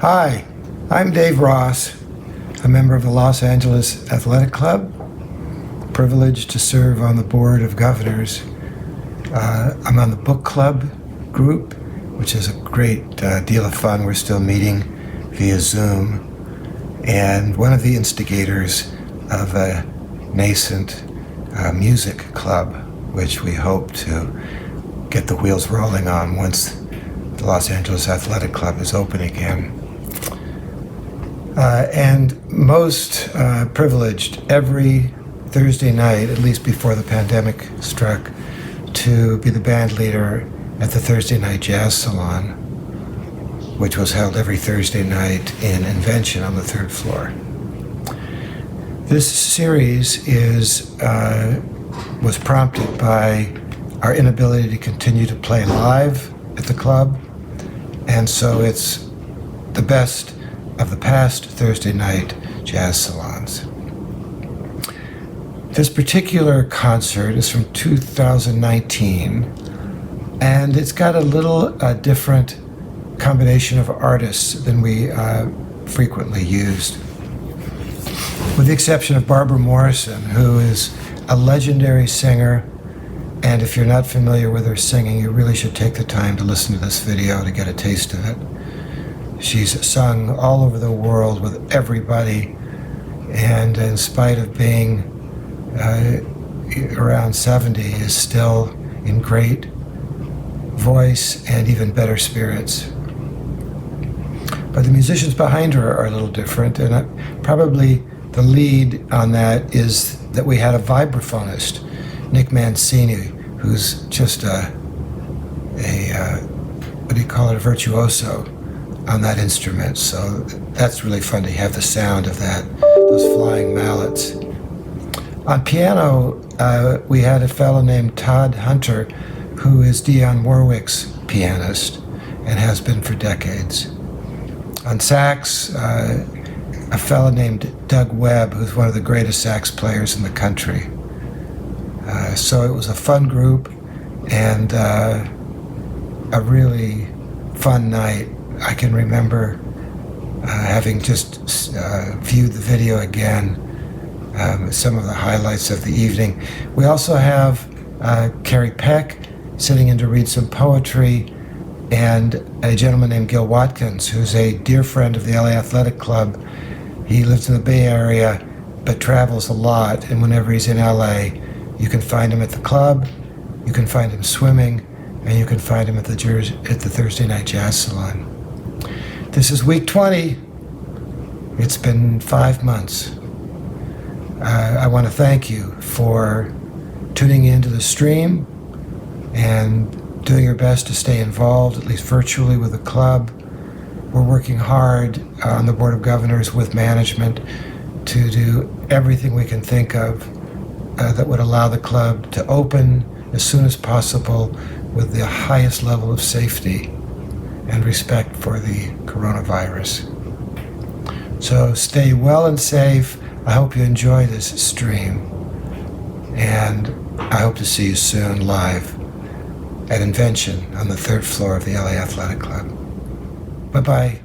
Hi, I'm Dave Ross, a member of the Los Angeles Athletic Club, privileged to serve on the Board of Governors. I'm on the book club group, which is a great deal of fun. We're still meeting via Zoom, and one of the instigators of a nascent music club, which we hope to get the wheels rolling on once the Los Angeles Athletic Club is open again. And most privileged every Thursday night, at least before the pandemic struck, to be the band leader at the Thursday Night Jazz Salon, which was held every Thursday night in Invention on the third floor. This series was prompted by our inability to continue to play live at the club, and so it's the best of the past Thursday night jazz salons. This particular concert is from 2019, and it's got a little different combination of artists than we frequently used, with the exception of Barbara Morrison, who is a legendary singer. And if you're not familiar with her singing, you really should take the time to listen to this video to get a taste of it. She's sung all over the world with everybody, and in spite of being around 70, is still in great voice and even better spirits. But the musicians behind her are a little different, and probably the lead on that is that we had a vibraphonist, Nick Mancini, who's just a virtuoso on that instrument. So that's really fun to have the sound of those flying mallets. On piano, we had a fellow named Todd Hunter, who is Dionne Warwick's pianist and has been for decades. On sax, a fellow named Doug Webb, who's one of the greatest sax players in the country. So it was a fun group and a really fun night. I can remember having just viewed the video again, some of the highlights of the evening. We also have Carrie Peck sitting in to read some poetry, and a gentleman named Gil Watkins, who's a dear friend of the LA Athletic Club. He lives in the Bay Area but travels a lot, and whenever he's in LA, you can find him at the club, you can find him swimming, and you can find him at the Thursday Night Jazz Salon. This is week 20. It's been 5 months. I want to thank you for tuning into the stream and doing your best to stay involved, at least virtually, with the club. We're working hard on the Board of Governors with management to do everything we can think of that would allow the club to open as soon as possible with the highest level of safety and respect for the coronavirus. So stay well and safe. I hope you enjoy this stream, and I hope to see you soon live at Invention on the third floor of the LA Athletic Club. Bye-bye.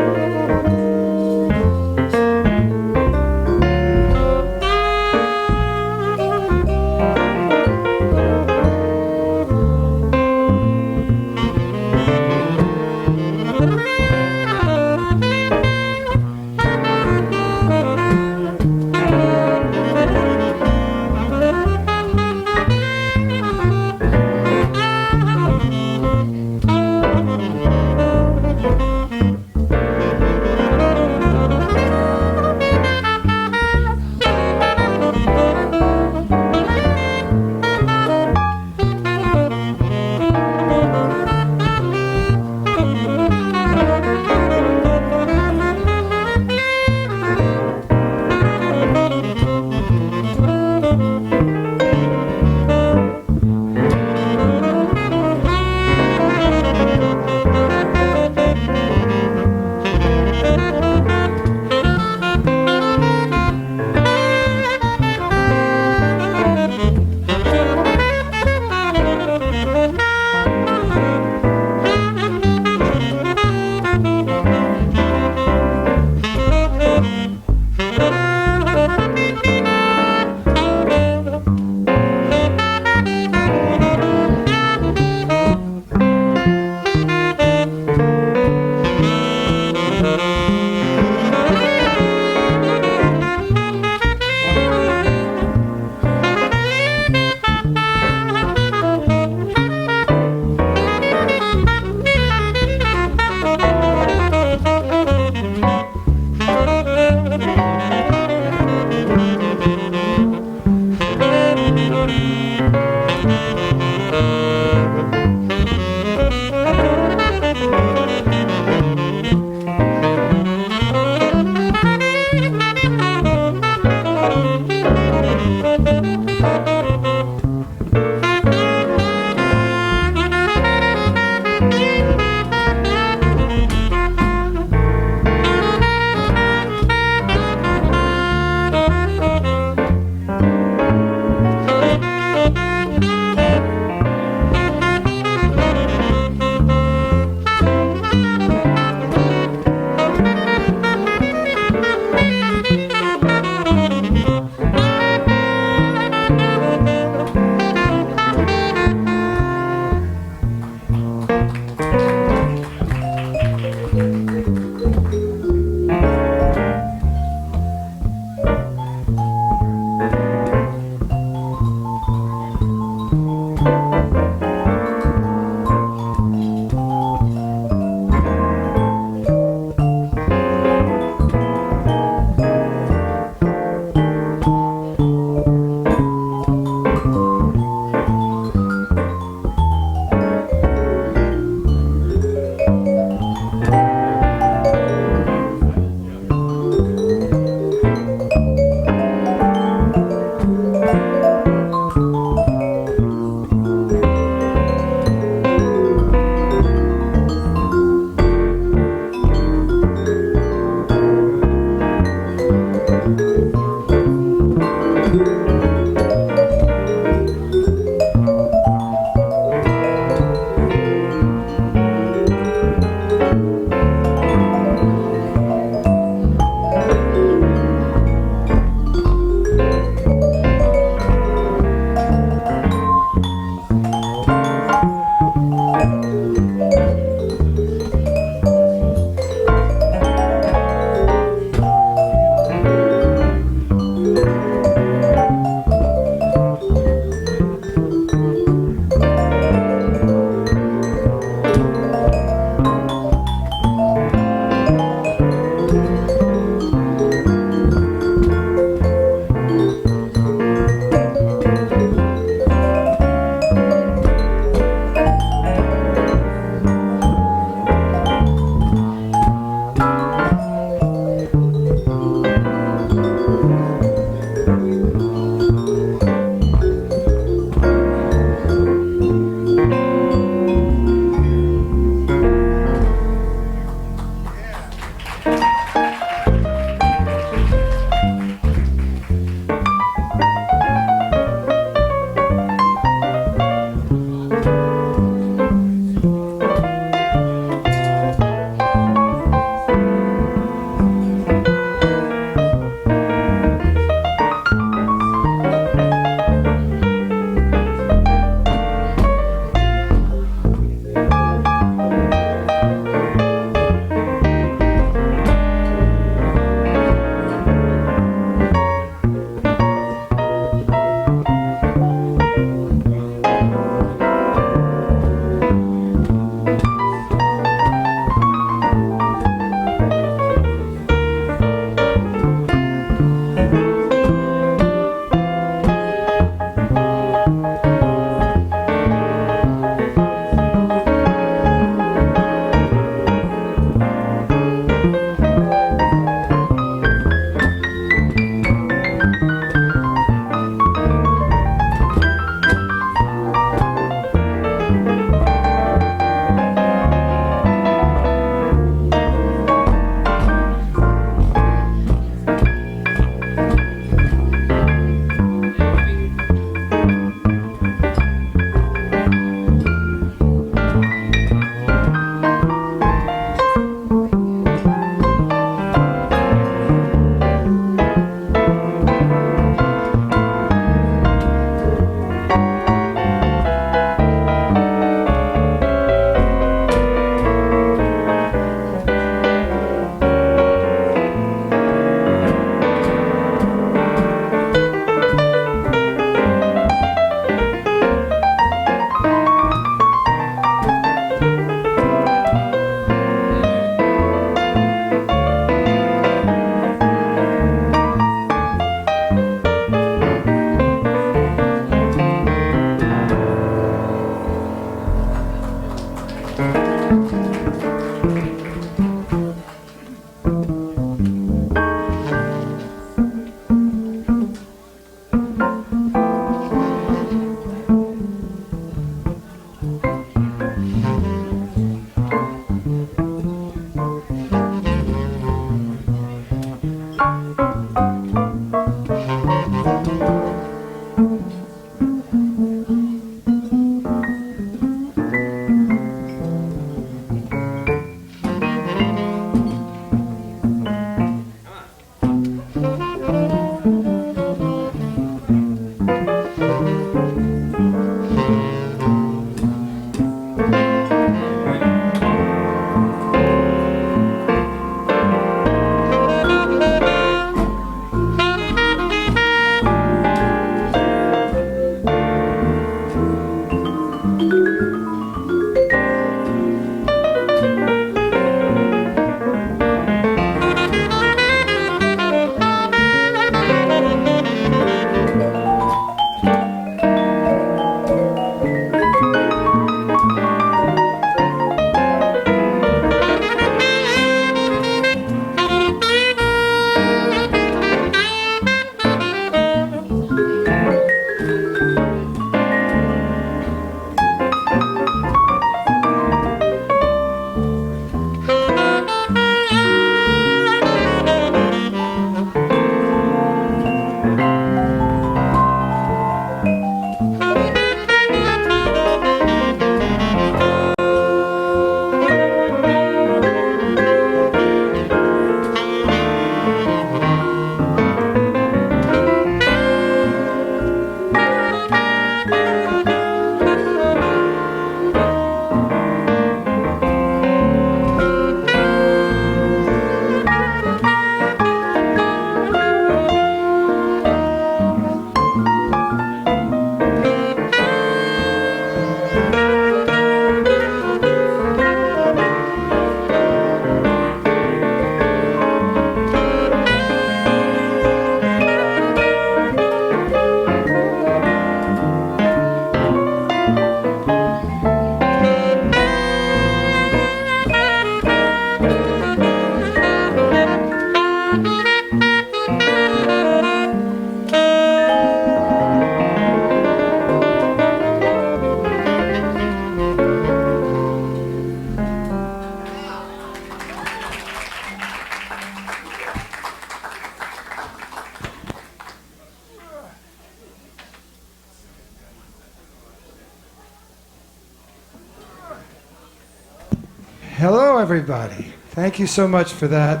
Hello, everybody. Thank you so much for that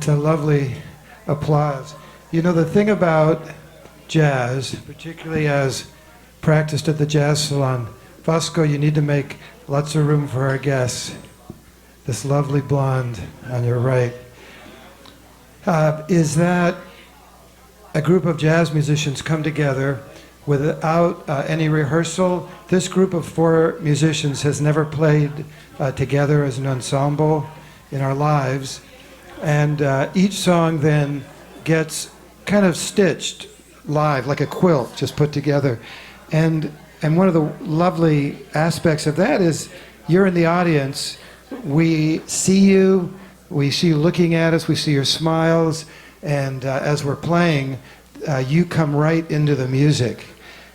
lovely applause. You know, the thing about jazz, particularly as practiced at the Jazz Salon, Vasco, you need to make lots of room for our guests. This lovely blonde on your right, is that a group of jazz musicians come together without any rehearsal. This group of 4 musicians has never played together as an ensemble in our lives. And each song then gets kind of stitched live, like a quilt, just put together. And one of the lovely aspects of that is you're in the audience. We see you looking at us, we see your smiles, and as we're playing, you come right into the music.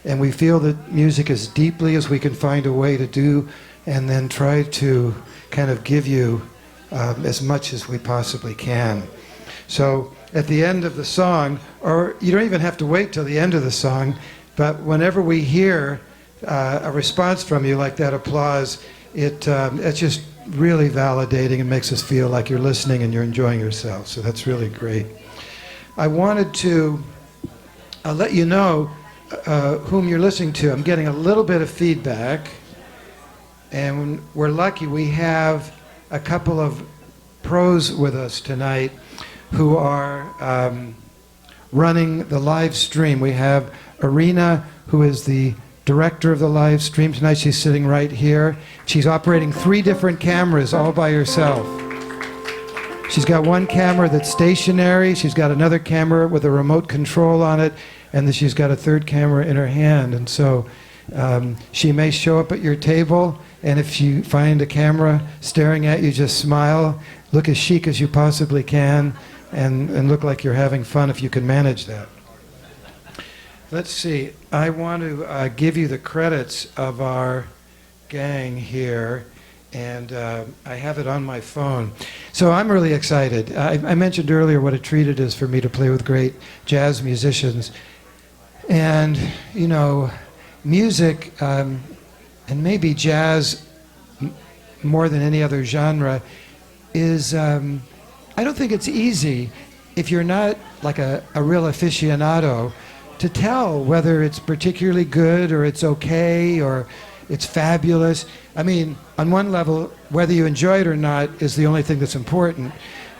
And we feel that music as deeply as we can find a way to do, and then try to kind of give you as much as we possibly can. So at the end of the song, or you don't even have to wait till the end of the song, but whenever we hear a response from you like that applause, it's just really validating and makes us feel like you're listening and you're enjoying yourself. So that's really great. I wanted to let you know whom you're listening to. I'm getting a little bit of feedback, and we're lucky we have a couple of pros with us tonight who are running the live stream. We have Irina, who is the director of the live stream tonight. She's sitting right here. She's operating 3 different cameras all by herself. She's got one camera that's stationary, she's got another camera with a remote control on it, and then she's got a 3rd camera in her hand. And so she may show up at your table, and if you find a camera staring at you, just smile, look as chic as you possibly can, and look like you're having fun if you can manage that. Let's see, I want to give you the credits of our gang here, and I have it on my phone. So I'm really excited. I mentioned earlier what a treat it is for me to play with great jazz musicians. And, you know, music, and maybe jazz more than any other genre, is, I don't think it's easy if you're not like a real aficionado to tell whether it's particularly good or it's okay or it's fabulous. I mean, on one level, whether you enjoy it or not is the only thing that's important.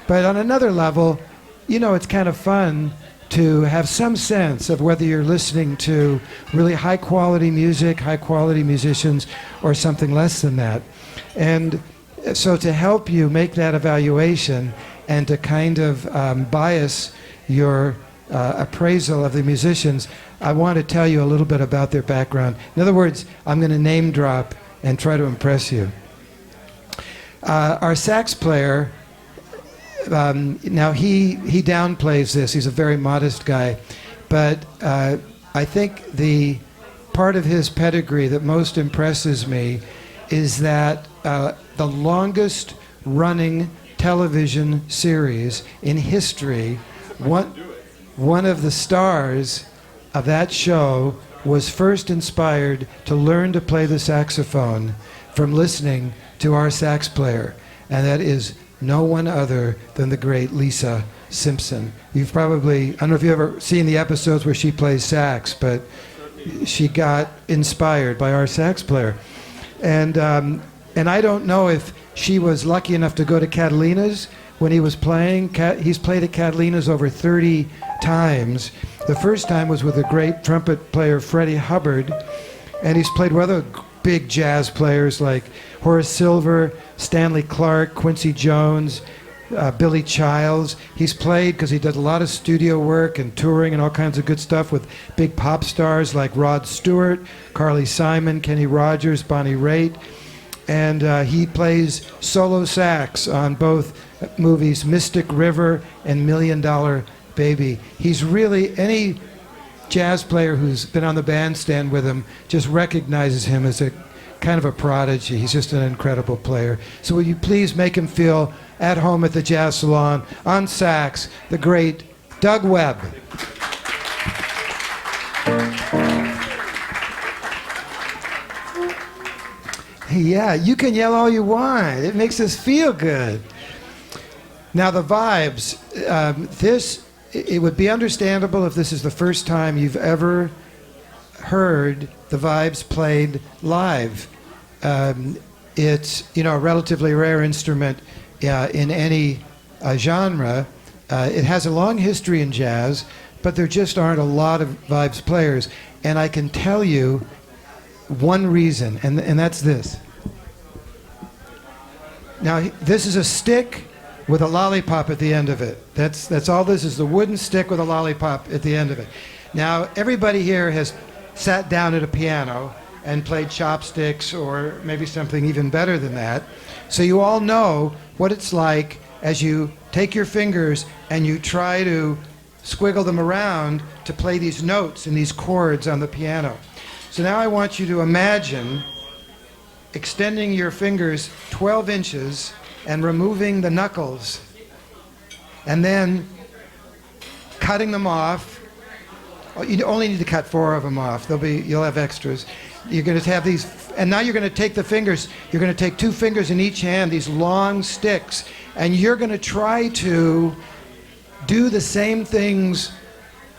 But on another level, you know, it's kind of fun to have some sense of whether you're listening to really high quality music, high quality musicians, or something less than that. And so to help you make that evaluation and to kind of bias your appraisal of the musicians, I want to tell you a little bit about their background. In other words, I'm going to name drop and try to impress you. Our sax player, now he downplays this. He's a very modest guy, but I think the part of his pedigree that most impresses me is that the longest running television series in history, one of the stars of that show was first inspired to learn to play the saxophone from listening to our sax player, and that is no one other than the great Lisa Simpson. You've probably, I don't know if you've ever seen the episodes where she plays sax, but she got inspired by our sax player. And I don't know if she was lucky enough to go to Catalina's when he was playing. He's played at Catalina's over 30 times. The first time was with the great trumpet player Freddie Hubbard, and he's played with other big jazz players like Horace Silver, Stanley Clarke, Quincy Jones, Billy Childs. He's played because he did a lot of studio work and touring and all kinds of good stuff with big pop stars like Rod Stewart, Carly Simon, Kenny Rogers, Bonnie Raitt. And he plays solo sax on both movies Mystic River and $1 Million Baby. He's really, any jazz player who's been on the bandstand with him just recognizes him as a kind of a prodigy. He's just an incredible player. So will you please make him feel at home at the Jazz Salon on sax, the great Doug Webb. Yeah, you can yell all you want. It makes us feel good. Now the vibes. It would be understandable if this is the first time you've ever heard the vibes played live. It's a relatively rare instrument in any genre. It has a long history in jazz, but there just aren't a lot of vibes players. And I can tell you one reason, and that's this. Now, this is a stick with a lollipop at the end of it. That's all this is, the wooden stick with a lollipop at the end of it. Now, everybody here has sat down at a piano and played chopsticks or maybe something even better than that. So you all know what it's like as you take your fingers and you try to squiggle them around to play these notes and these chords on the piano. So now I want you to imagine extending your fingers 12 inches and removing the knuckles and then cutting them off. You only need to cut 4 of them off. You'll have extras. You're going to have these, and now you're going to take the fingers, you're going to take 2 fingers in each hand, these long sticks, and you're going to try to do the same things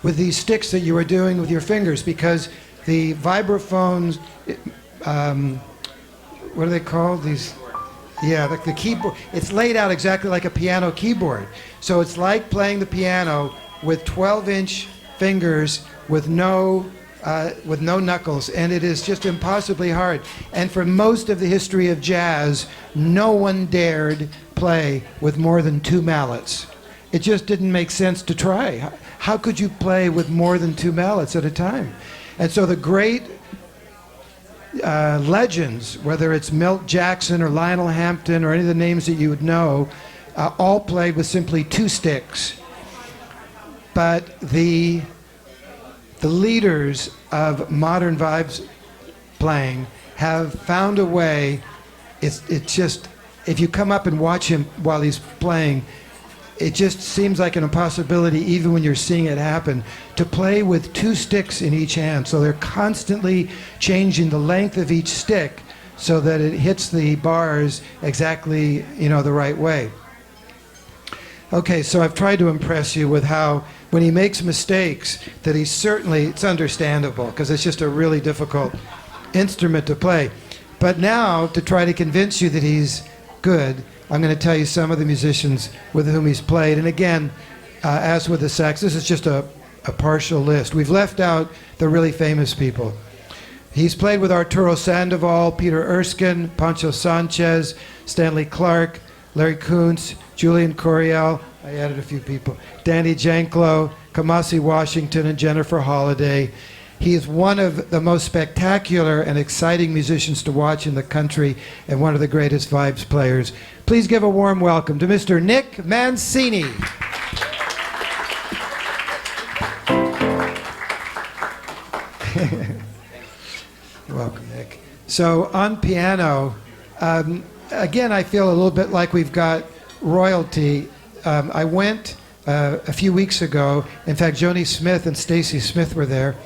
with these sticks that you were doing with your fingers, because the vibraphones, what are they called? These, yeah, like the keyboard. It's laid out exactly like a piano keyboard. So it's like playing the piano with 12-inch fingers with no knuckles, and it is just impossibly hard. And for most of the history of jazz, no one dared play with more than 2 mallets. It just didn't make sense to try. How could you play with more than 2 mallets at a time? And so the great legends, whether it's Milt Jackson or Lionel Hampton or any of the names that you would know, all played with simply 2 sticks. But the leaders of modern vibes playing have found a way. It's just, if you come up and watch him while he's playing, it just seems like an impossibility, even when you're seeing it happen, to play with 2 sticks in each hand. So they're constantly changing the length of each stick so that it hits the bars exactly, the right way. Okay, so I've tried to impress you with how, when he makes mistakes, that it's understandable, because it's just a really difficult instrument to play. But now, to try to convince you that he's good, I'm going to tell you some of the musicians with whom he's played. And again, as with the sax, this is just a partial list. We've left out the really famous people. He's played with Arturo Sandoval, Peter Erskine, Pancho Sanchez, Stanley Clark, Larry Kuntz, Julian Coriel, I added a few people, Danny Janklow, Kamasi Washington, and Jennifer Holliday. He is one of the most spectacular and exciting musicians to watch in the country, and one of the greatest vibes players. Please give a warm welcome to Mr. Nick Mancini. Welcome, Nick. So on piano, again, I feel a little bit like we've got royalty. I went a few weeks ago, in fact, Joni Smith and Stacy Smith were there,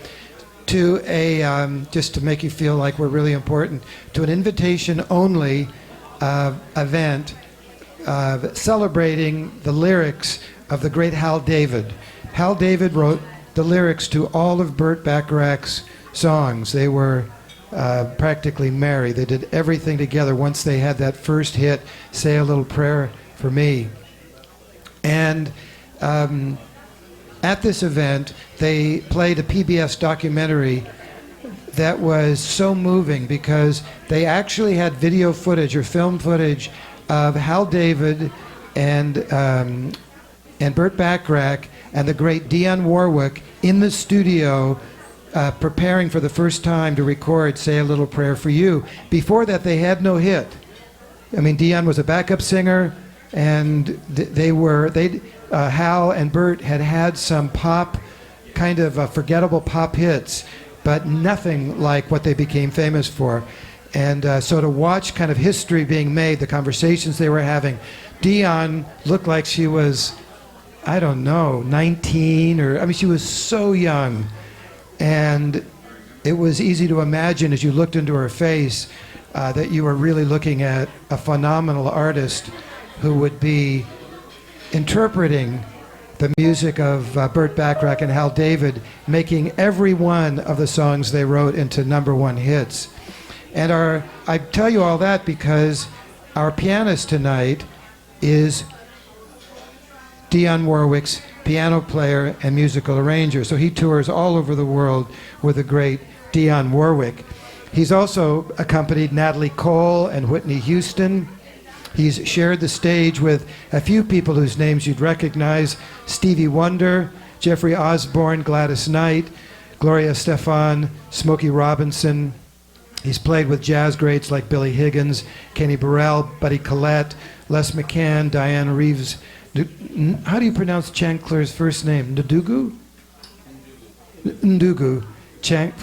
to just to make you feel like we're really important, to an invitation-only event celebrating the lyrics of the great Hal David. Hal David wrote the lyrics to all of Burt Bacharach's songs. They were practically married. They did everything together once they had that first hit, Say a Little Prayer for Me. And at this event, they played a PBS documentary that was so moving, because they actually had video footage or film footage of Hal David and Burt Bacharach and the great Dionne Warwick in the studio preparing for the first time to record Say a Little Prayer for You. Before that, they had no hit. I mean, Dionne was a backup singer, and Hal and Burt had some pop, kind of forgettable pop hits, but nothing like what they became famous for. And so to watch kind of history being made, the conversations they were having, Dionne looked like she was, I don't know, 19, she was so young. And it was easy to imagine, as you looked into her face, that you are really looking at a phenomenal artist who would be interpreting the music of Burt Bacharach and Hal David, making every one of the songs they wrote into #1 hits. And I tell you all that because our pianist tonight is Dionne Warwick's piano player and musical arranger. So he tours all over the world with the great Dionne Warwick. He's also accompanied Natalie Cole and Whitney Houston. He's shared the stage with a few people whose names you'd recognize: Stevie Wonder, Jeffrey Osborne, Gladys Knight, Gloria Estefan, Smokey Robinson. He's played with jazz greats like Billy Higgins, Kenny Burrell, Buddy Collette, Les McCann, Diana Reeves. How do you pronounce Chancler's first name? Ndugu? Ndugu.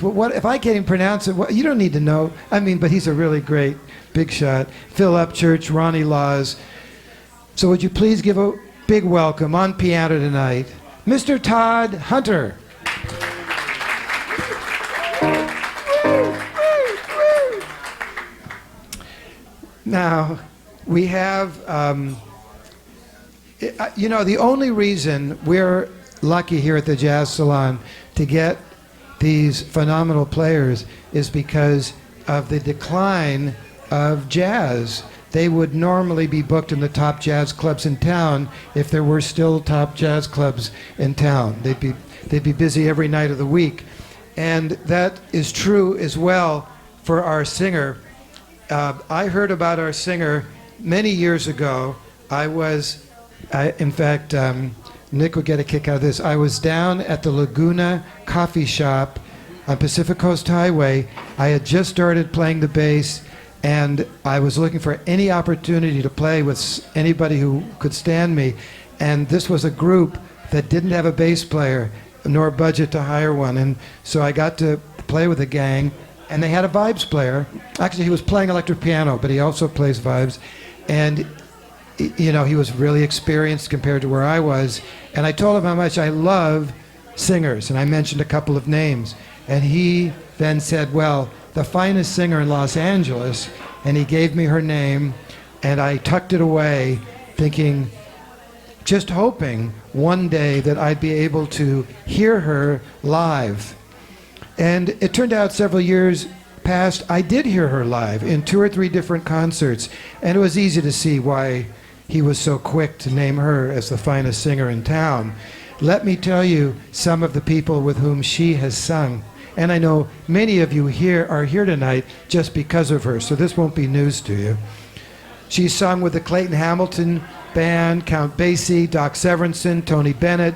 What if I can't even pronounce it? You don't need to know. I mean, but he's a really great big shot. Phil Upchurch, Ronnie Laws. So would you please give a big welcome on piano tonight, Mr. Todd Hunter. Now, we have, the only reason we're lucky here at the Jazz Salon to get these phenomenal players is because of the decline of jazz. They would normally be booked in the top jazz clubs in town if there were still top jazz clubs in town. They'd be busy every night of the week. And that is true as well for our singer. I heard about our singer many years ago. In fact, Nick would get a kick out of this. I was down at the Laguna Coffee Shop on Pacific Coast Highway. I had just started playing the bass, and I was looking for any opportunity to play with anybody who could stand me. And this was a group that didn't have a bass player, nor budget to hire one. And so I got to play with a gang, and they had a vibes player. Actually, he was playing electric piano, but he also plays vibes. And he was really experienced compared to where I was. And I told him how much I love singers, and I mentioned a couple of names. And he then said, well, the finest singer in Los Angeles, and he gave me her name, and I tucked it away, thinking, just hoping one day that I'd be able to hear her live. And it turned out several years past, I did hear her live in 2 or 3 different concerts, and it was easy to see why he was so quick to name her as the finest singer in town. Let me tell you some of the people with whom she has sung. And I know many of you here are here tonight just because of her, so this won't be news to you. She's sung with the Clayton Hamilton Band, Count Basie, Doc Severinsen, Tony Bennett,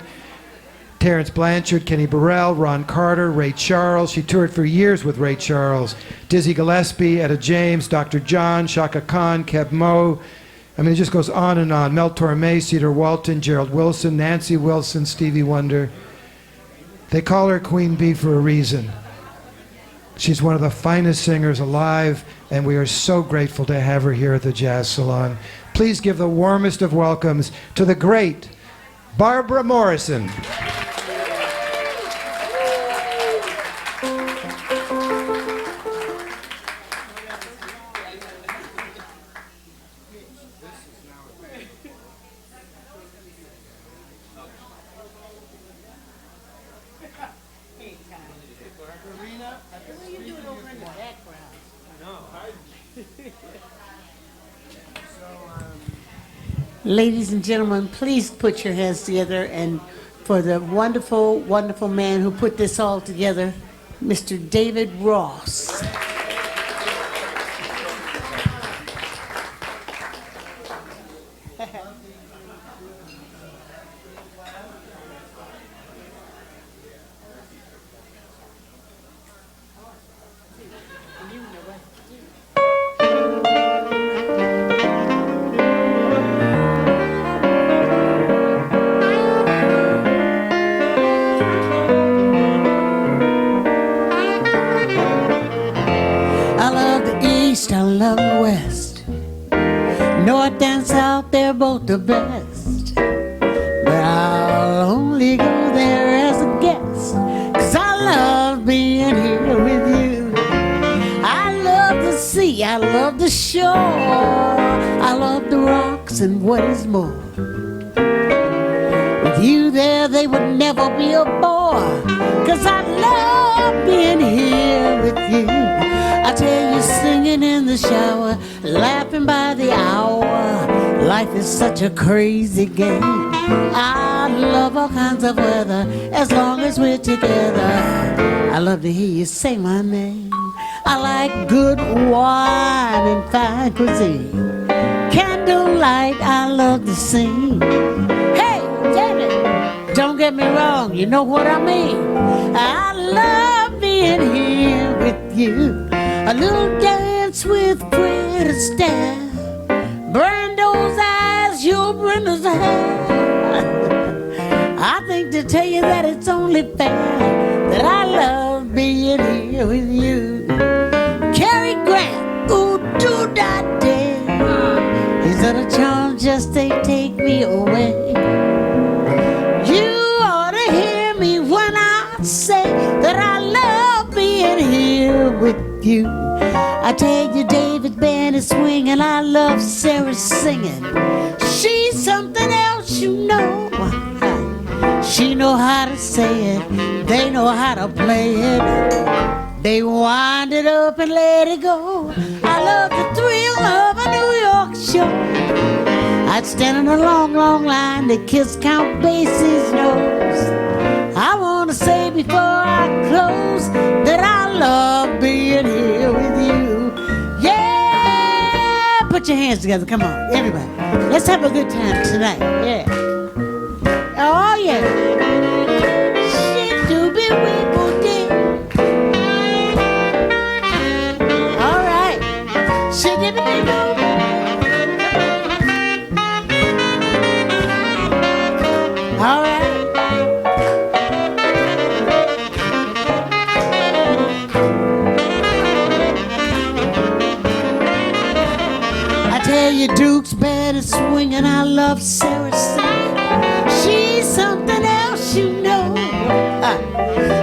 Terrence Blanchard, Kenny Burrell, Ron Carter, Ray Charles. She toured for years with Ray Charles. Dizzy Gillespie, Etta James, Dr. John, Shaka Khan, Keb Mo. I mean, it just goes on and on. Mel Torme, Cedar Walton, Gerald Wilson, Nancy Wilson, Stevie Wonder. They call her Queen Bee for a reason. She's one of the finest singers alive, and we are so grateful to have her here at the Jazz Salon. Please give the warmest of welcomes to the great Barbara Morrison. Ladies and gentlemen, please put your hands together, and for the wonderful, wonderful man who put this all together, Mr. David Ross. The best, but I'll only go there as a guest, 'cause I love being here with you. I love the sea, I love the shore. I love the rocks and what is more. With you there, they would never be a bore. 'Cause I love being here with you. I tell you, singing in the shower, laughing by the hour. Life is such a crazy game. I love all kinds of weather as long as we're together. I love to hear you say my name. I like good wine and fine cuisine. Candlelight, I love to sing. Hey, David, don't get me wrong, you know what I mean. I love being here with you. A little dance with Fred Astaire. Brando's eyes, your Brenda's hair. I think to tell you that it's only fair that I love being here with you. Cary Grant, ooh, do that day. He's on a charm, just they take me away. You ought to hear me when I say that I love being here with you. I tell you, David band is swinging, I love Sarah singing. She's something else, you know. She know how to say it, they know how to play it. They wind it up and let it go. I love the thrill of a New York show. I'd stand in a long, long line to kiss Count Basie's nose. I want to say before I close that I love being here with you. Yeah! Put your hands together, come on, everybody. Let's have a good time tonight, yeah. Oh, yeah. All right. All right. I tell you, Duke's band is swinging. I love Sarah singing. She's something else, you know.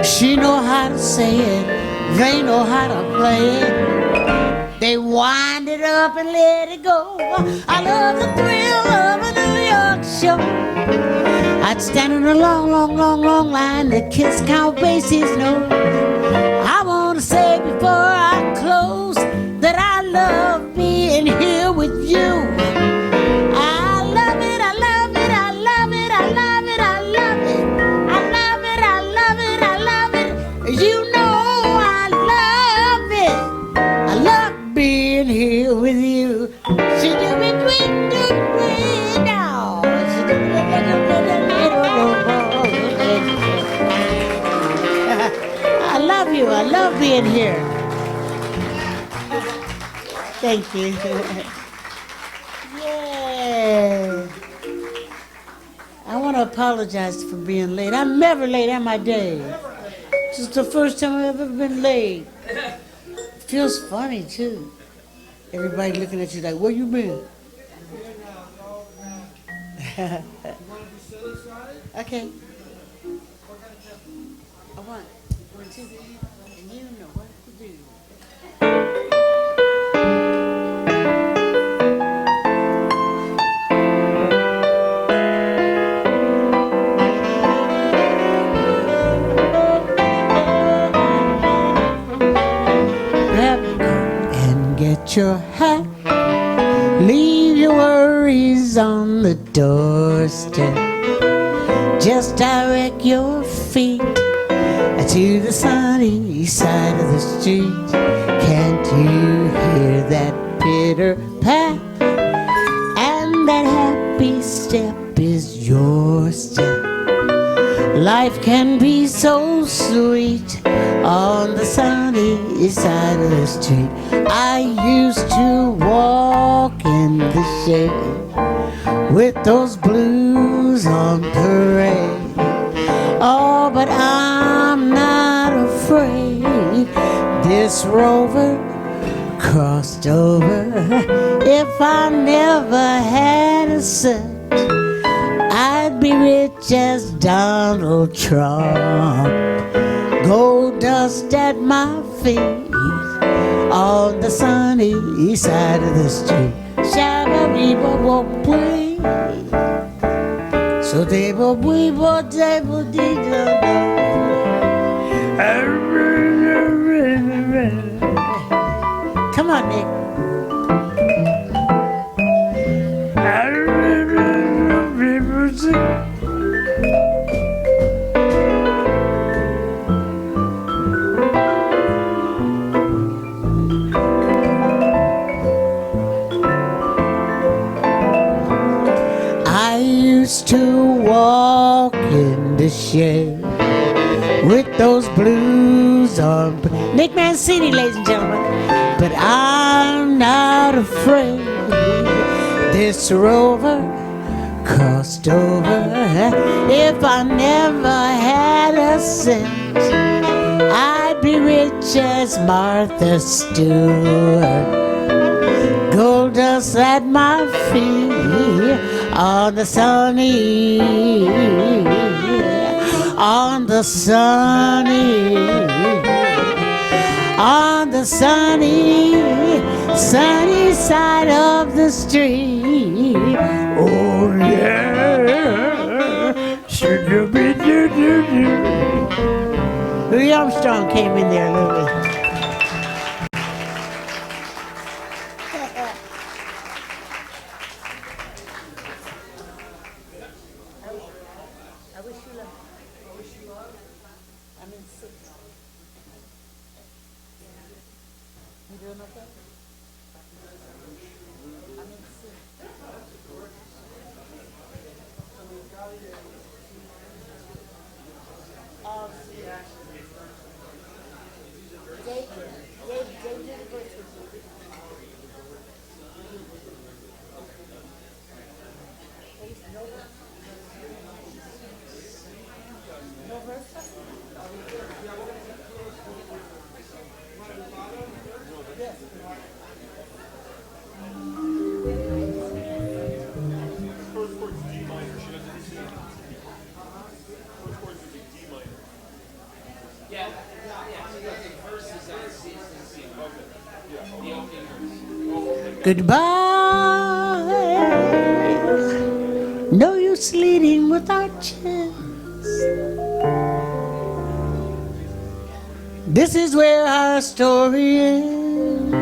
She know how to say it. They know how to play it. They wind it up and let it go. I love the thrill of a New York show. I'd stand in a long, long, long, long line to kiss Count Basie's nose. I want to say before I close that I love being here with you. I love it, I love it, I love it, I love it, I love it. I love it, I love it, I love it. You know I love it. I love being here with you. She do me green, do green now. I love you. I love being here. Thank you. Yeah. I want to apologize for being late. I'm never late on my day. This is the first time I've ever been late. It feels funny, too. Everybody looking at you like, where you been? Okay. I want to, and you know what to do. Get your hat, leave your worries on the doorstep. Just direct your feet to the sunny side of the street. Can't you hear that pitter pat? And that happy step is your step. Life can be so sweet on the sunny side of the street. I used to walk in the shade with those blues on parade. Oh, but I'm not afraid. This rover crossed over. If I never had a cent, I'd be rich as Donald Trump. Gold dust at my feet, on the sunny side of the street. Shabba-bee-ba-bo-bwee. So they-bo-bwee-bo-day-bo-dee-da-da. Come on, Nick. I used to walk in the shade with those blues on. Nick Mancini, ladies and gentlemen. But I'm not afraid. This rover crossed over. If I never had a cent, I'd be rich as Martha Stewart. Gold dust at my feet on the sunny, on the sunny, on the sunny, sunny side of the street. Oh yeah, Louis Armstrong came in there a little bit. Goodbye. No use leading without chance. This is where our story ends.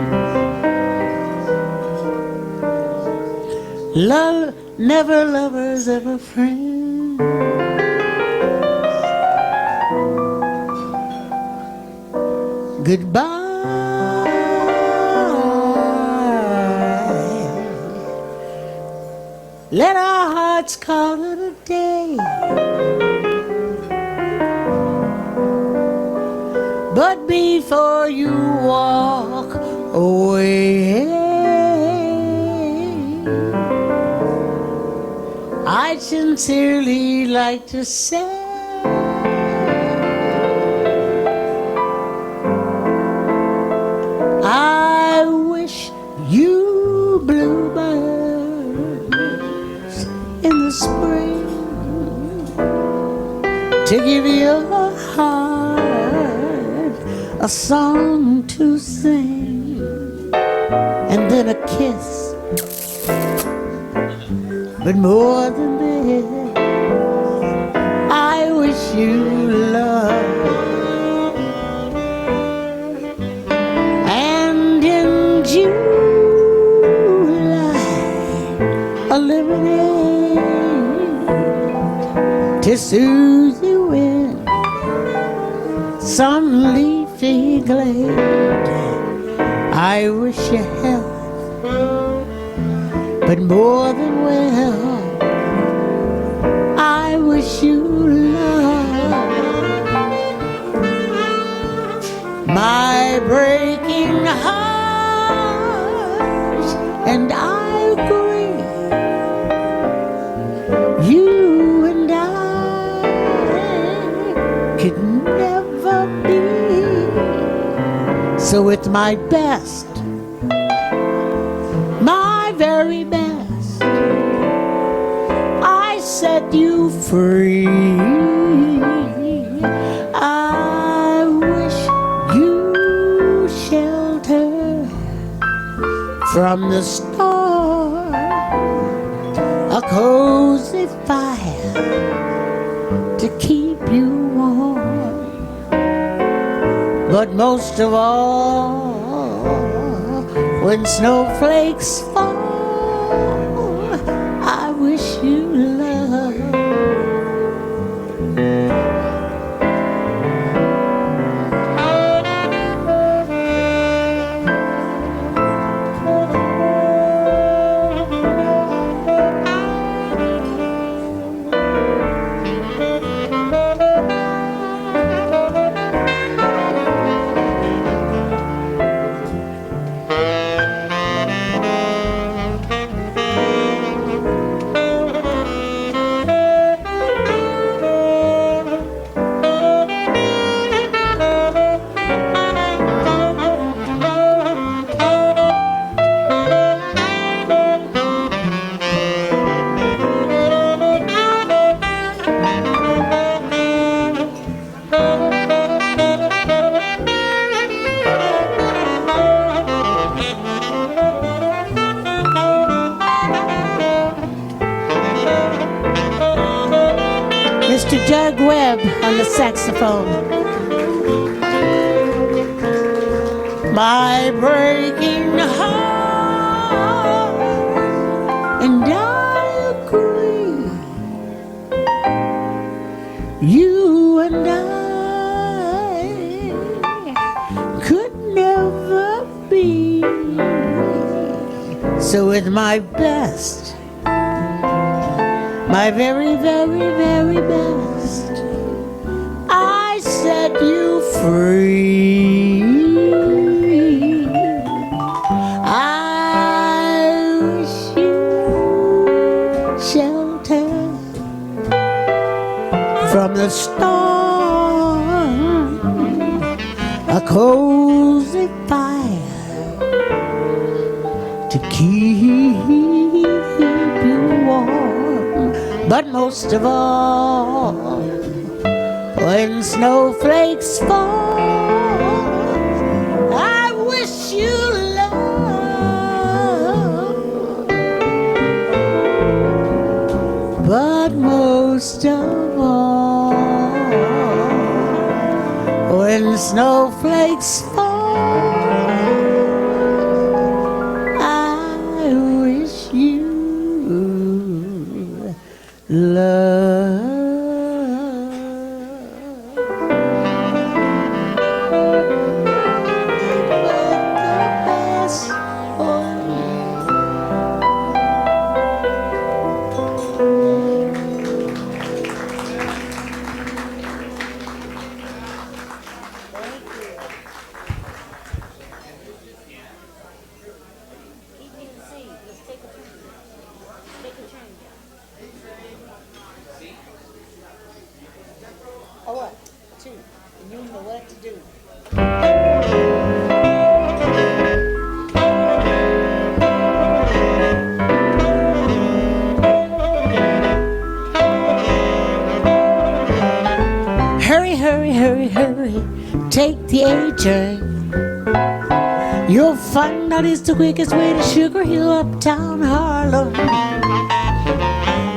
Love, never lovers, ever friends. Goodbye. Let our hearts call it a day. But before you walk away, I'd sincerely like to say, I wish you bluebirds in the spring to give your heart a song to sing, and then a kiss. But more than this, I wish you love. And in July, a lemonade to soothe you in some leafy glade. I wish you health, but more than well, I wish you love. My breaking heart, and I agree, you and I could never be. So with my best, my very best, I set you free. I wish you shelter from the start, a cozy fire to keep you warm. But most of all, when snowflakes fall, I wish you love. Mr. Jug Webb on the saxophone. My breaking heart, and I agree, you and I could never be. So with my best, my very, very, very best, I set you free. I wish you shelter from the storm, a cozy fire to keep you warm. But most of all, when snowflakes fall, I wish you love. But most of all, when snowflakes fall, I wish you love. Oh, what? Two. And you know what to do. Hurry, hurry, hurry, hurry. Take the A train. You'll find out it's the quickest way to Sugar Hill, uptown Harlem.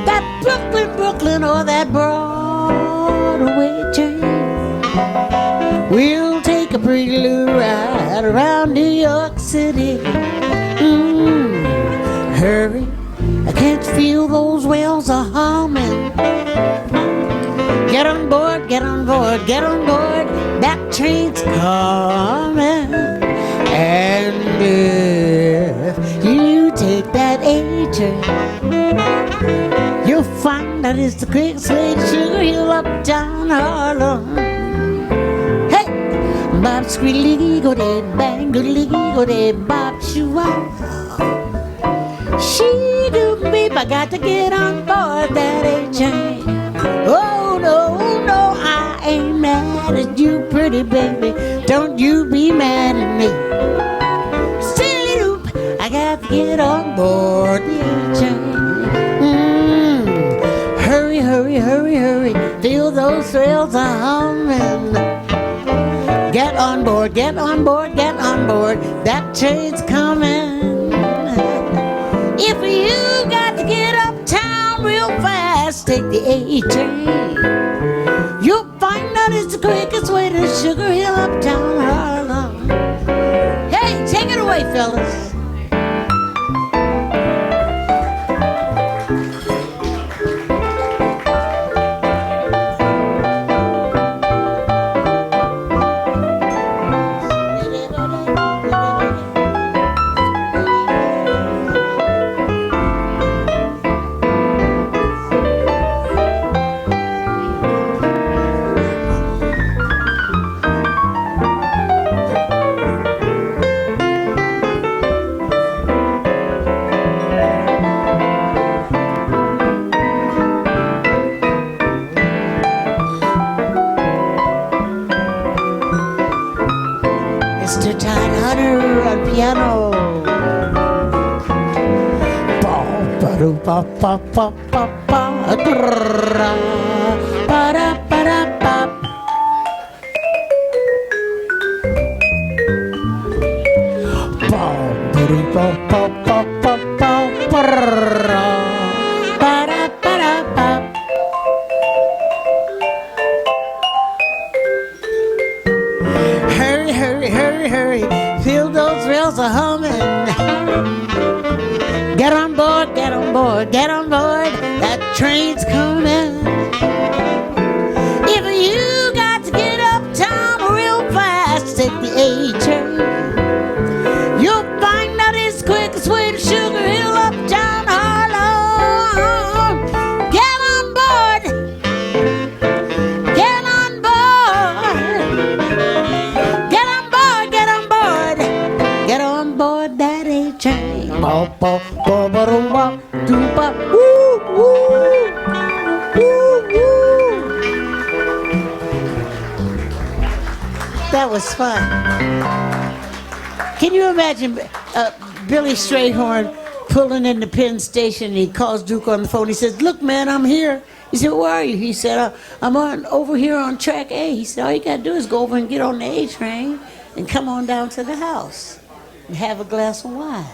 That Brooklyn, Brooklyn, or that Broadway train. We'll take a pretty little ride around New York City. Hurry, I can't feel those wheels a humming. Get on board, get on board, get on board. That train's coming. And if you take that A train, you'll find that it's the quickest way to Sugar Hill, uptown Harlem. Hey, Bob Squealy go day, bang doodly go day, Bob Shua. She do me, I got to get on board that A train. Oh no, no, I ain't mad at you, pretty baby. Don't you be mad at me. Silly doop, I got to get on board the A train. Hurry, hurry, hurry, hurry. Feel those thrills a humming. Get on board, get on board, get on board. That train's coming. take the A train. You'll find out it's the quickest way to Sugar Hill uptown Harlem. Hey, take it away, fellas. Mr. Todd Hunter on piano. Hurry, hurry, hurry, hurry. Feel those rails a humming. Get on board, get on board, get on board. That train's coming. If you got to get uptown real fast, take the A train. You'll find out it's the quickest way to Sugar Hill uptown Harlem. Get on board. Get on board. Get on board, get on board. Get on board that A train. Woo, woo, woo, woo. That was fun. Can you imagine Billy Strayhorn pulling in the Penn Station and he calls Duke on the phone. He says, "Look, man, I'm here." He said, "Where are you?" He said, "I'm over here on track A." He said, "All you got to do is go over and get on the A train and come on down to the house and have a glass of wine."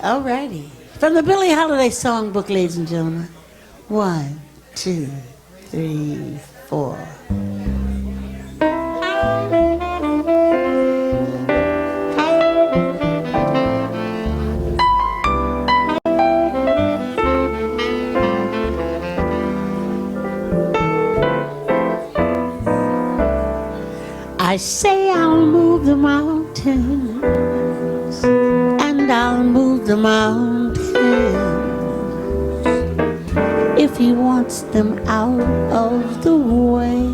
All righty. From the Billie Holiday Songbook, ladies and gentlemen. 1, 2, 3, 4. I say I'll move the mountains, and I'll move the mountains if he wants them out of the way.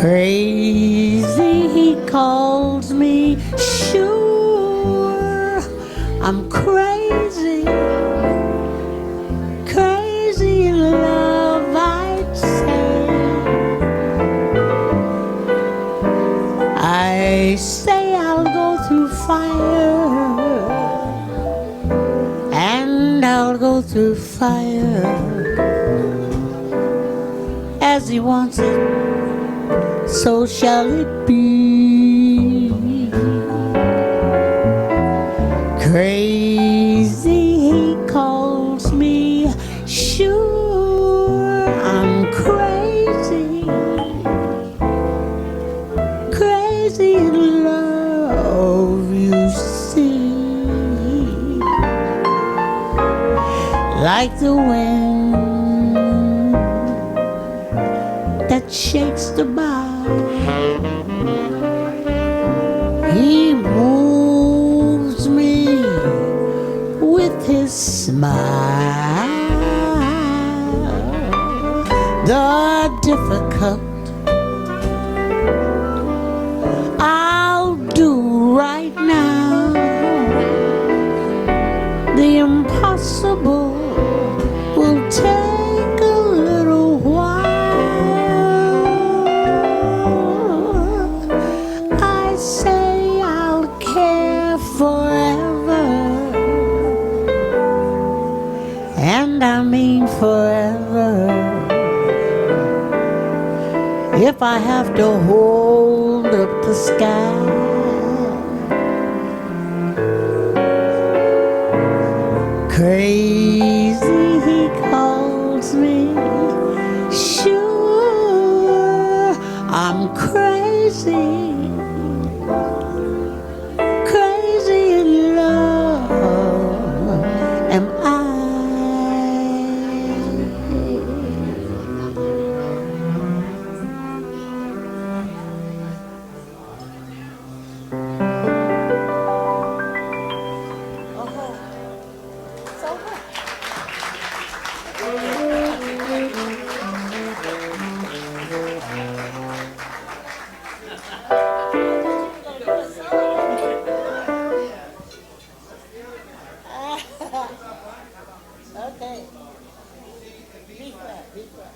Crazy, he calls me, sure, I'm crazy, crazy in love, I'd say. I say I'll go through fire, and I'll go through fire as he wants it, so shall it be. Crazy, he calls me, sure, I'm crazy, crazy in love, you see. Like the wind that shakes the bough, he moves me with his smile. The difficult I'll do right now. The impossible will take a little while. I say I'll care forever, and I mean forever. If I have to hold up the sky, Crazy, he calls me. Sure, I'm crazy. Crazy in love am I. Okay. B flat, B flat.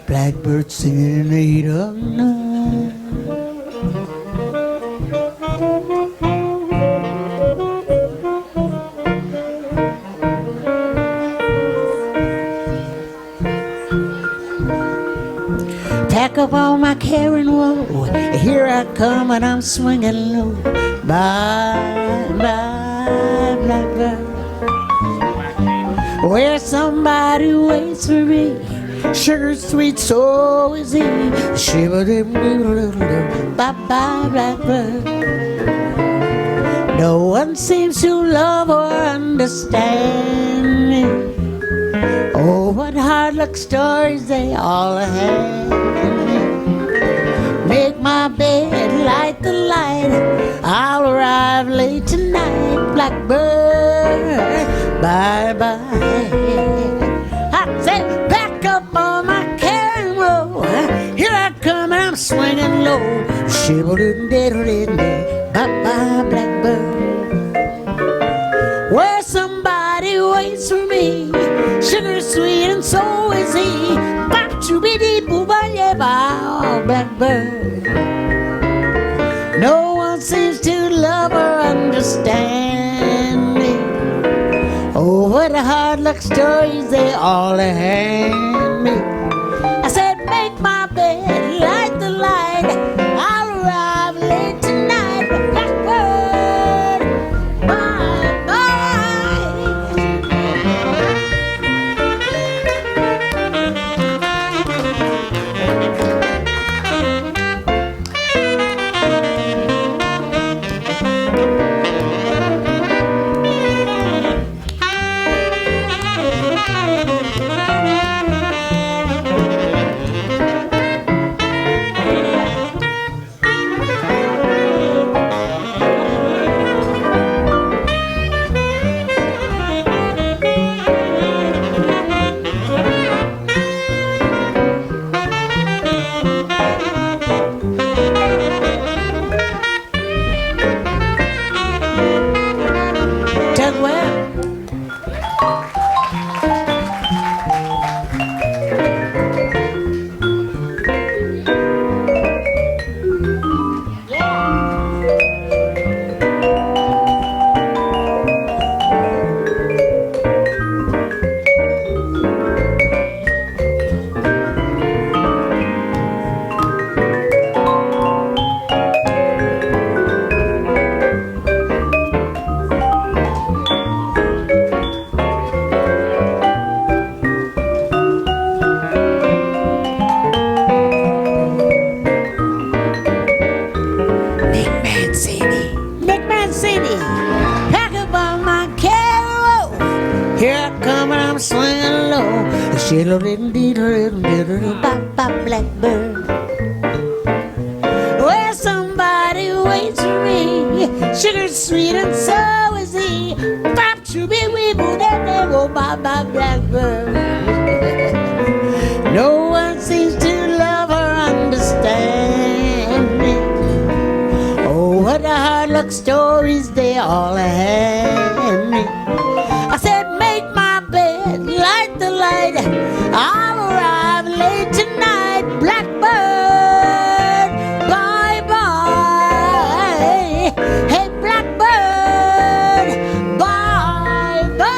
Blackbird singing in the heat of the night. Pack up all my care and woe. Here I come and I'm swinging low. Bye, bye, blackbird. Where somebody waits for me. Sugar sweet, so is he. Shiver dim doodle doodle. Bye bye, blackbird. No one seems to love or understand me. Oh, what hard luck stories they all have. Make my bed, light the light. I'll arrive late tonight, blackbird. Bye bye. I said, back up on my care and woe. Here I come and I'm swinging low. Shiver-diddle-diddle-diddle. Bye bye, blackbird. Where somebody waits for me. Sugar sweet and so is he. Bop choo dee boo ba yeah bow, blackbird. No one seems to love or understand me. Oh, what a hard luck stories they all hand me. I said, make my bed, light the light. I'll arrive late tonight, blackbird. Bye bye. Tug well. Big Man City, pack up all my carol. Here I come and I'm swinging low. Shiddle diddle diddle diddle bop bop blackbird. Where somebody waits for me. Sugar sweet and so is he. Bop chooby wee boo da da boo bop bop blackbird. No one seems to love or understand me. Oh, what a hard luck stories they all had me. I said, make my bed, light the light. I'll arrive late tonight, blackbird. Bye bye. Hey, blackbird. Bye bye.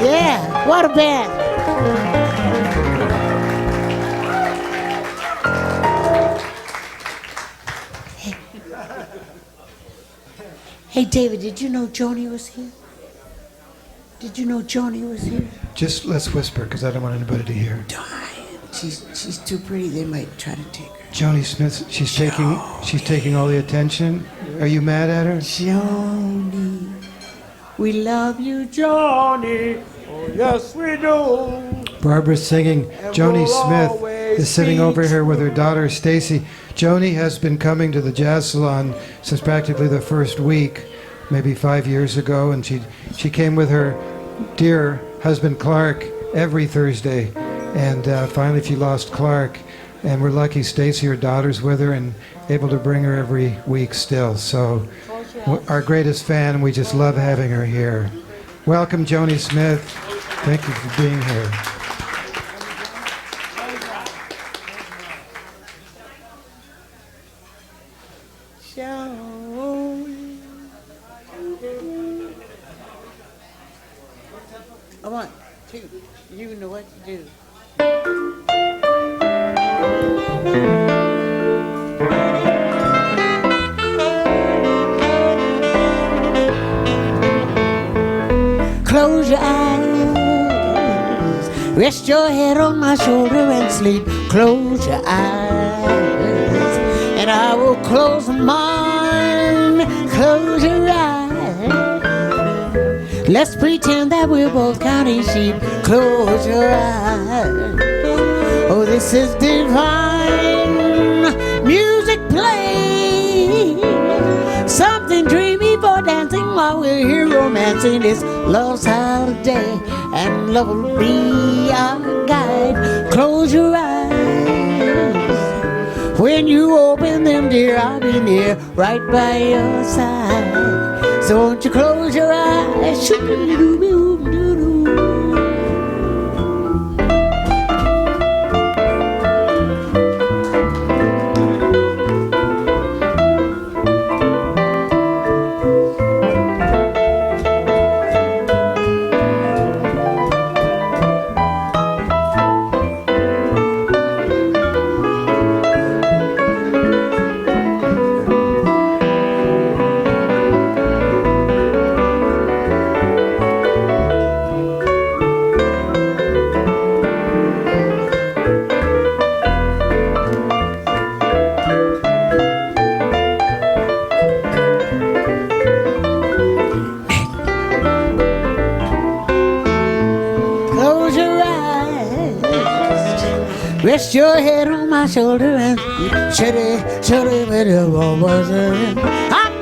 Yeah, what a band. Hey, David, did you know Joni was here? Did you know Joni was here? Just let's whisper, because I don't want anybody to hear. Darn. She's too pretty. They might try to take her. Joni Smith, she's taking all the attention. Are you mad at her? Joni, we love you, Joni. Oh, yes, we do. Barbara's singing. Joni Smith is sitting over here with her daughter, Stacy. Joni has been coming to the Jazz Salon since practically the first week, maybe 5 years ago, and she came with her dear husband, Clark, every Thursday. And finally she lost Clark, and we're lucky Stacy, her daughter's with her, and able to bring her every week still. So our greatest fan, we just love having her here. Welcome, Joni Smith. Thank you for being here. I want to. You know what to do. Close your eyes, rest your head on my shoulder and sleep. Close your eyes, and I will close mine. Close your eyes. Let's pretend that we're both counting sheep. Close your eyes. Oh, this is divine music playing. Something dreamy for dancing while we're here romancing this love's holiday, and love will be our guide. Close your eyes. When you open them, dear, I'll be near, right by your side. So won't you close your eyes? Shoo-doo-doo-doo-doo-doo. Rest your head on my shoulder and I'm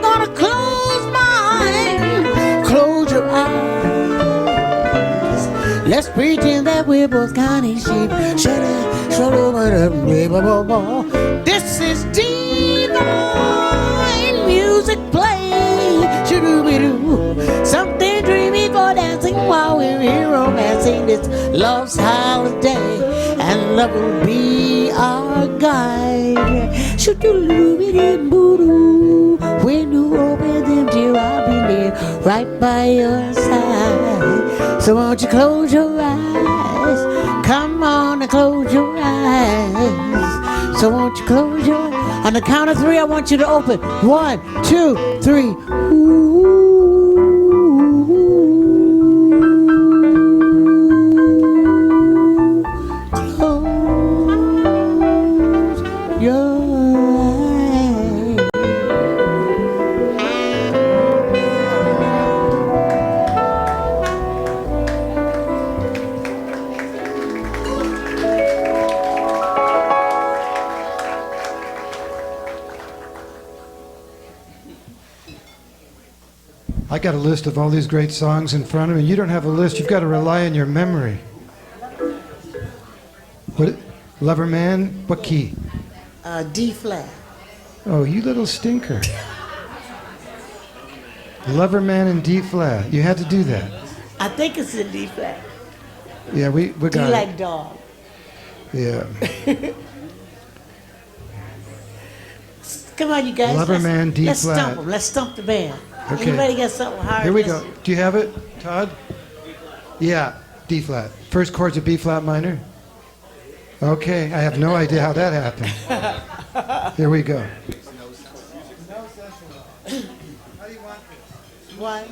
gonna close mine. Close your eyes. Let's pretend that we're both counting sheep. This is divine music playing. Something dreamy for dancing while we're here romancing this love's holiday, and love will be our guide. When you open them, dear, I'll be there, right by your side. So won't you close your eyes? Come on and close your eyes. So won't you close your eyes? On the count of three, I want you to open. 1, 2, 3. Ooh. I got a list of all these great songs in front of me. You don't have a list. You've got to rely on your memory. What? Lover Man? What key? D flat. Oh, you little stinker. Lover Man in D flat. You had to do that. I think it's in D flat. Yeah, we got D it. like dog. Yeah. Come on, you guys. Lover Man, D let's flat. stump them. Let's stump the band. Okay. Anybody got something hard? Here we go. Do you have it, Todd? Yeah, D flat. First chord's a B flat minor. Okay, I have no idea how that happened. Here we go. How do you want this? 1,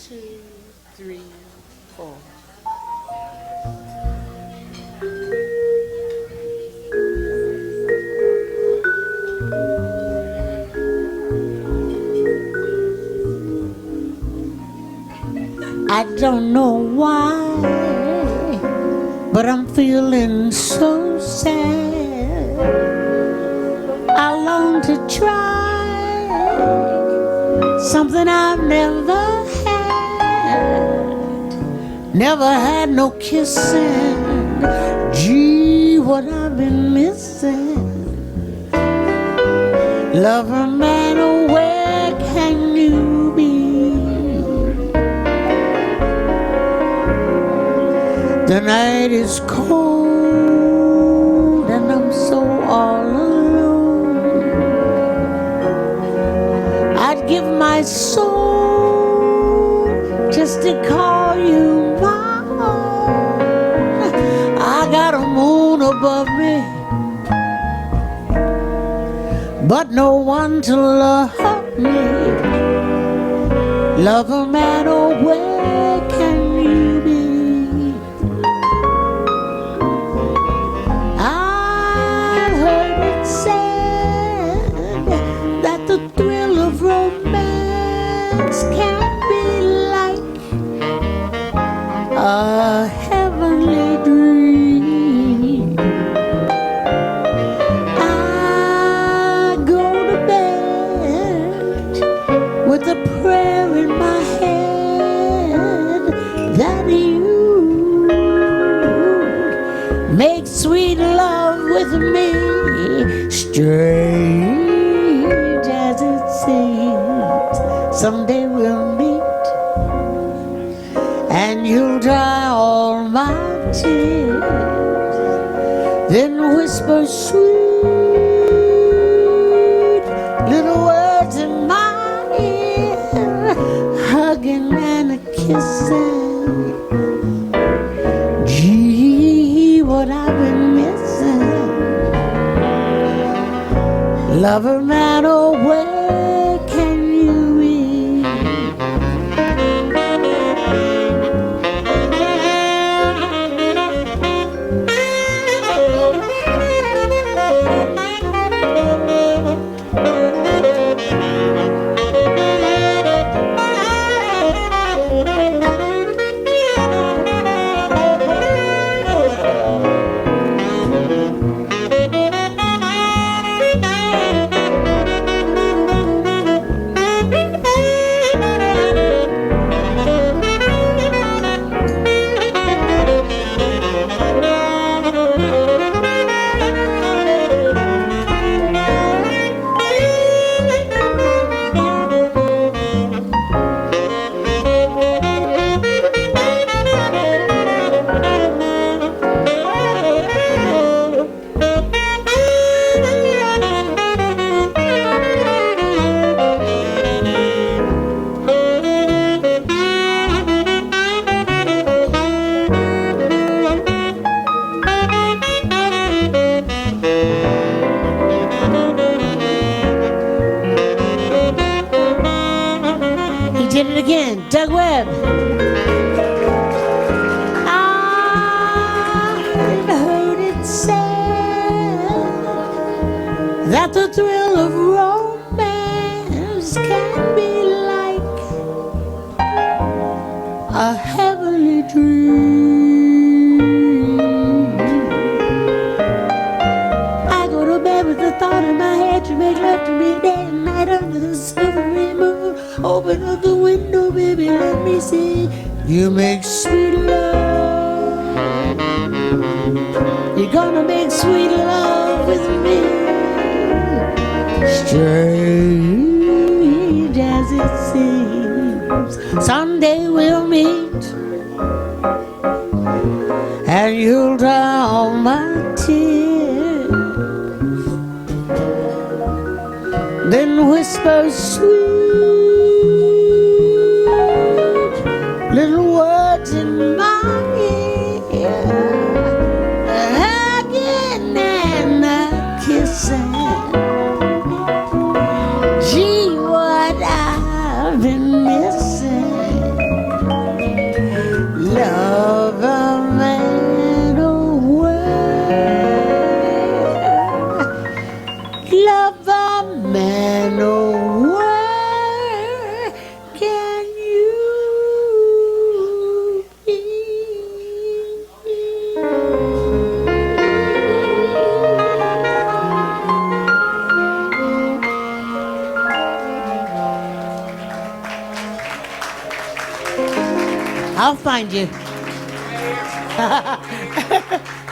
2, 3, 4. I don't know why, but I'm feeling so sad. I long to try something I've never had. Never had no kissing. Gee, what I've been missing. Lover man, oh, where can you be? The night is cold and I'm so all alone. I'd give my soul just to call you my own. I got a moon above me, but no one to love me. Lover man, oh, where can you be? I've heard it said that the thrill of romance can be like a heavenly dream. I go to bed with a prayer in my head that you make sweet love with me, strange as it seems. Someday we'll meet and you'll dry all my tears, then whisper sweet little words in my ear, hugging and a kissing. Gee, what I've been missing. Lover man, oh, where can you be? Did it again, Doug Webb. I've heard it said that the thrill of romance can be like a heavenly dream. I go to bed with the thought in my head to make love to me day and night under the silvery moon. Open up the window, baby, let me see you make sweet love. You're gonna make sweet love with me, strange as it seems. Someday we'll meet and you'll dry all my tears, then whisper sweet little words in my ear, hugging and a kissing. Gee, what I've been missing. I'll find you.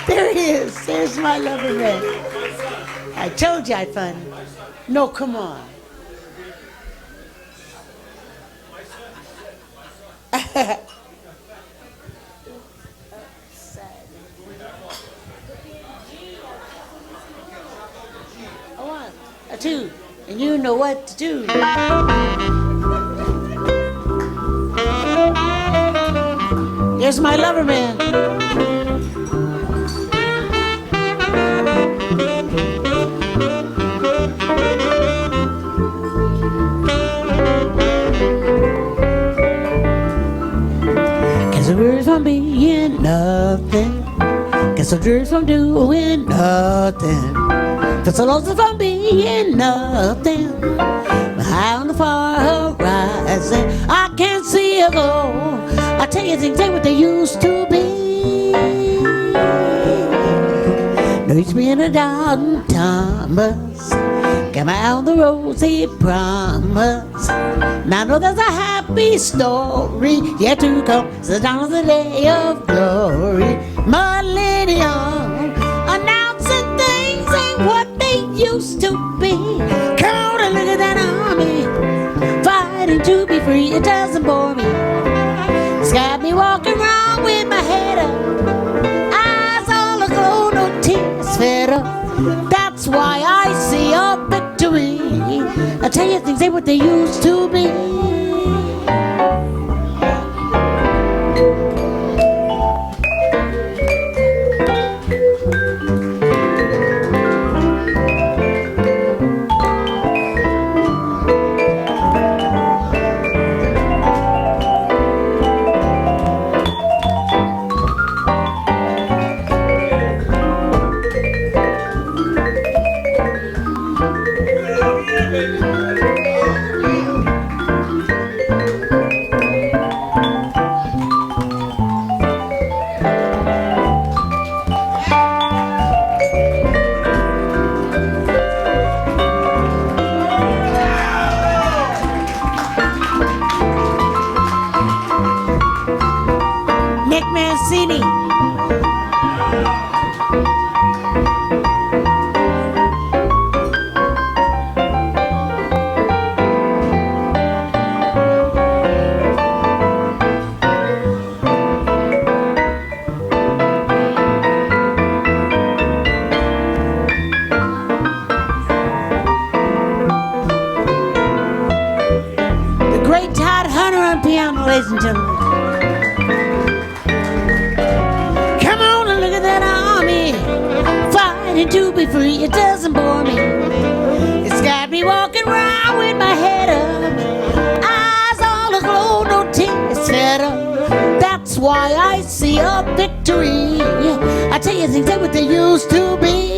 There he is. There's my lover man. I told you I'd find him. No, come on. A one, a two, and you know what to do. There's my lover man. Guess the words from being nothing. Guess the words from doing nothing. Guess the losses from being nothing. High on the far horizon, I can't see a goal. I tell you things ain't what they used to be. No use being a doubting Thomas. Got me out on the road, he promised. Now I know there's a happy story yet to come. It's the dawn of the day of glory. Millennium, announcing things ain't what they used to be. Come on and look at that army, fighting to be free. It doesn't bore me. It's got me walking around with my head up, eyes all aglow, no tears fed up. That's why I see a victory. I tell you things ain't what they used to be. Nick Mancini. The great Todd Hunter on piano, ladies and gentlemen. Come on and look at that army, fighting to be free. It doesn't bore me. It's got me walking around with my head up, eyes all aglow, no tears fed up. That's why I see a victory. I tell you things ain't what they used to be.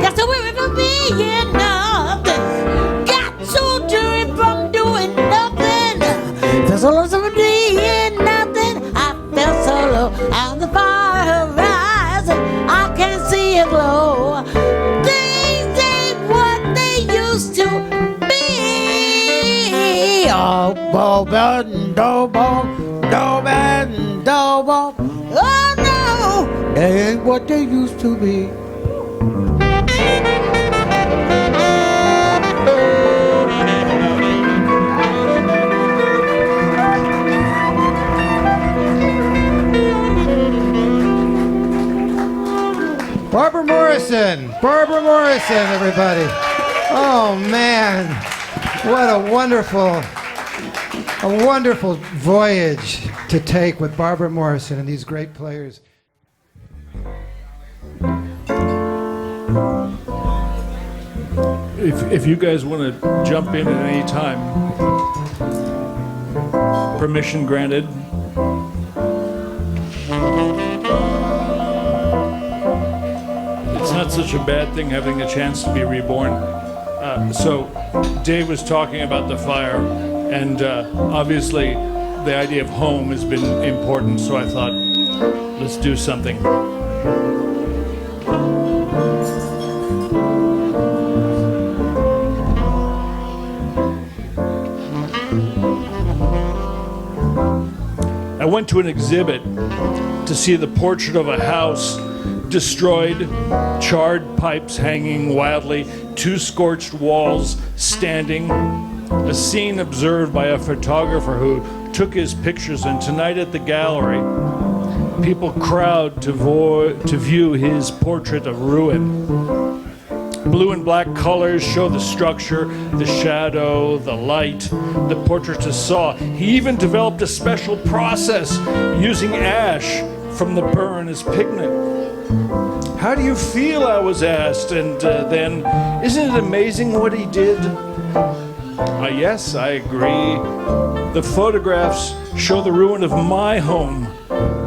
Got to worry for being nothing. Got so dirty from doing nothing. There's a lot of being nothing. I felt so low on the far horizon. I can't see a glow. Things ain't what they used to be. Oh, Bob and Bob, Bob and Bob. Oh no, they ain't what they used to be. Barbara Morrison, everybody. Oh man, what a wonderful voyage to take with Barbara Morrison and these great players. If you guys want to jump in at any time, permission granted. It's not such a bad thing having a chance to be reborn. So Dave was talking about the fire, and obviously the idea of home has been important, so I thought, let's do something. went to an exhibit to see the portrait of a house destroyed, charred pipes hanging wildly, 2 scorched walls standing, a scene observed by a photographer who took his pictures, and tonight at the gallery, people crowd to view his portrait of ruin. Blue and black colors show the structure, the shadow, the light the portraitist saw. He even developed a special process using ash from the burn as pigment. "How do you feel?" I was asked, and then, "Isn't it amazing what he did?" Yes, I agree. The photographs show the ruin of my home,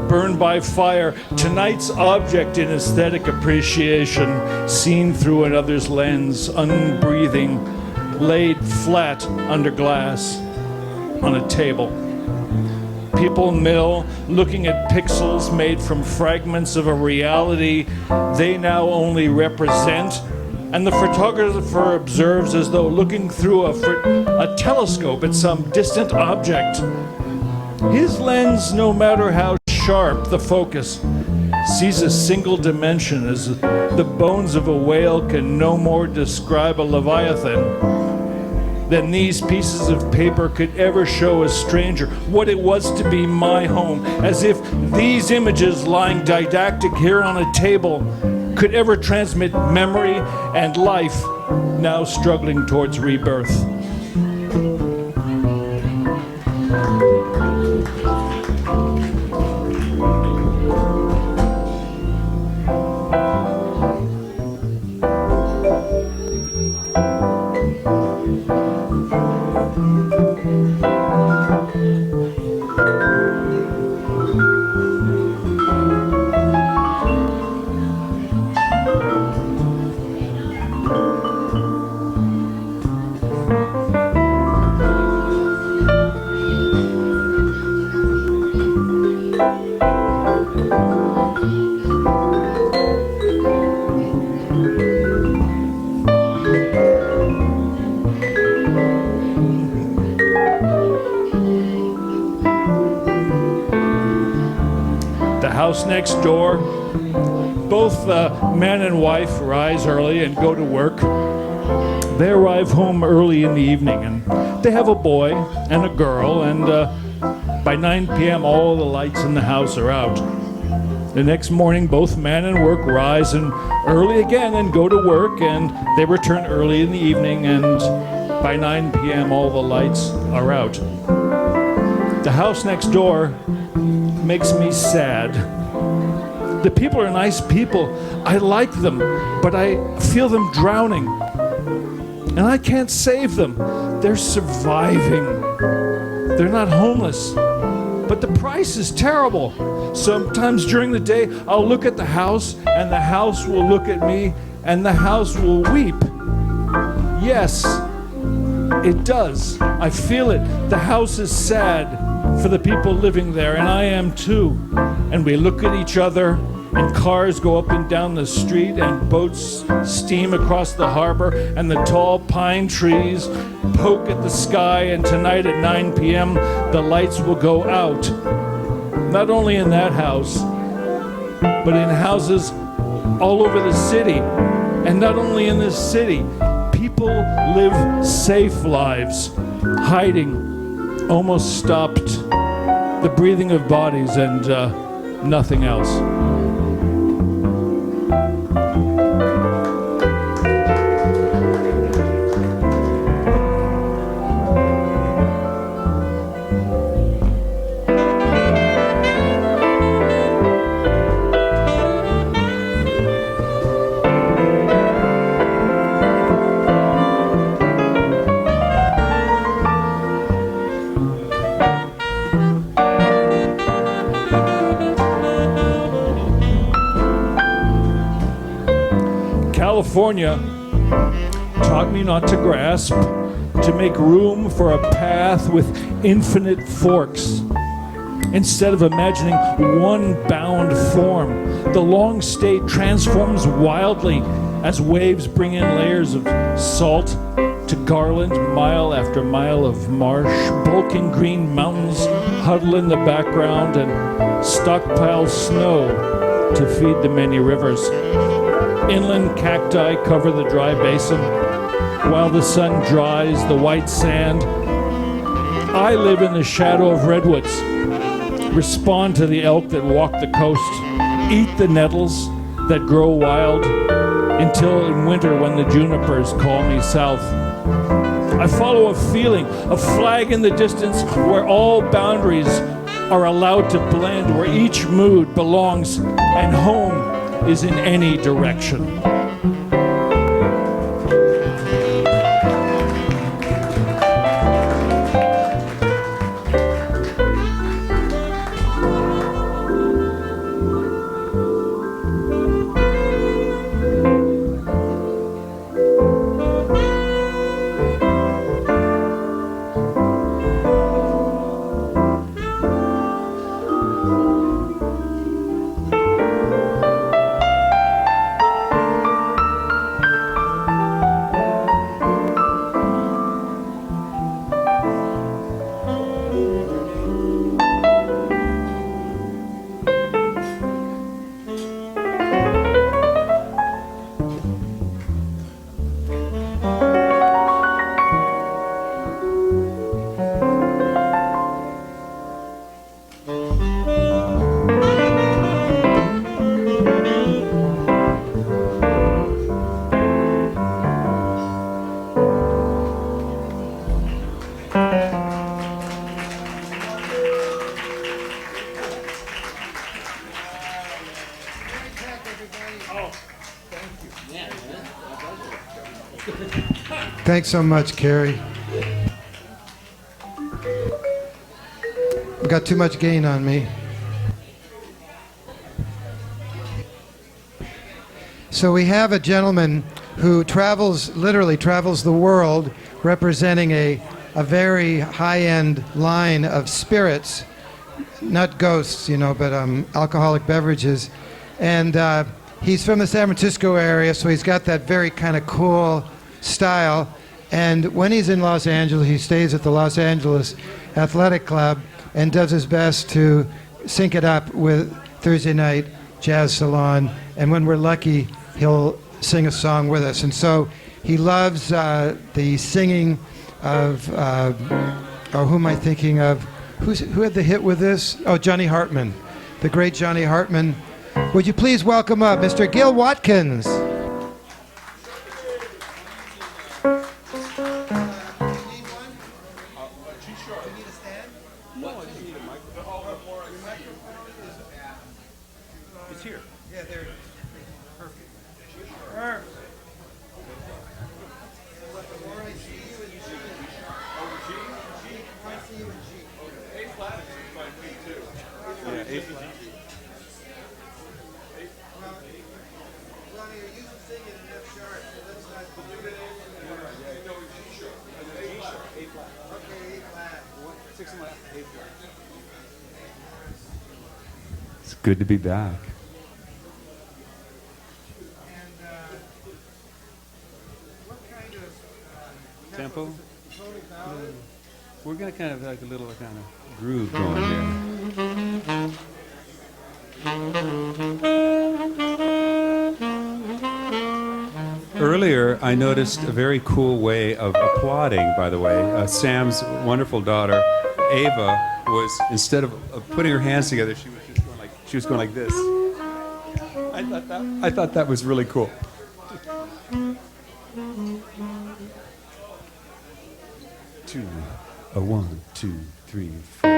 burned by fire. Tonight's object in aesthetic appreciation, seen through another's lens, unbreathing, laid flat under glass on a table. People mill, looking at pixels made from fragments of a reality they now only represent, and the photographer observes as though looking through a telescope at some distant object. His lens, no matter how sharp the focus, sees a single dimension, as the bones of a whale can no more describe a leviathan than these pieces of paper could ever show a stranger what it was to be my home, as if these images lying didactic here on a table could ever transmit memory and life now struggling towards rebirth. House next door. Both man and wife rise early and go to work. They arrive home early in the evening, and they have a boy and a girl, and by 9 p.m. all the lights in the house are out. The next morning, both man and work rise and early again and go to work, and they return early in the evening, and by 9 p.m. all the lights are out. The house next door makes me sad. The people are nice people. I like them, but I feel them drowning. And I can't save them. They're surviving. They're not homeless. But the price is terrible. Sometimes during the day, I'll look at the house, and the house will look at me, and the house will weep. Yes, it does. I feel it. The house is sad for the people living there, and I am too. And we look at each other, and cars go up and down the street, and boats steam across the harbor, and the tall pine trees poke at the sky, and tonight at 9 p.m. the lights will go out. Not only in that house, but in houses all over the city. And not only in this city, people live safe lives, hiding, almost stopped the breathing of bodies and nothing else. California taught me not to grasp, to make room for a path with infinite forks. Instead of imagining one bound form, the long state transforms wildly as waves bring in layers of salt, to Garland, mile after mile of marsh, bulking green mountains huddle in the background and stockpile snow to feed the many rivers. Inland cacti cover the dry basin, while the sun dries the white sand. I live in the shadow of redwoods, respond to the elk that walk the coast, eat the nettles that grow wild, until in winter when the junipers call me south. I follow a feeling, a flag in the distance where all boundaries are allowed to blend, where each mood belongs and home is in any direction. Thanks so much, Carrie. I've got too much gain on me. So we have a gentleman who literally travels the world, representing a very high-end line of spirits, not ghosts, but alcoholic beverages. And he's from the San Francisco area, so he's got that very kind of cool style. And when he's in Los Angeles, he stays at the Los Angeles Athletic Club and does his best to sync it up with Thursday night Jazz Salon. And when we're lucky, he'll sing a song with us. And so he loves the singing of, who am I thinking of? Who had the hit with this? Oh, Johnny Hartman, the great Johnny Hartman. Would you please welcome up Mr. Gil Watkins? It's good to be back. Tempo? We're going to kind of like a little kind of groove going here. Earlier, I noticed a very cool way of applauding, by the way. Sam's wonderful daughter, Ava, was, instead of putting her hands together, she was going like this. I thought that was really cool. Two, a 1, 2, 3, 4.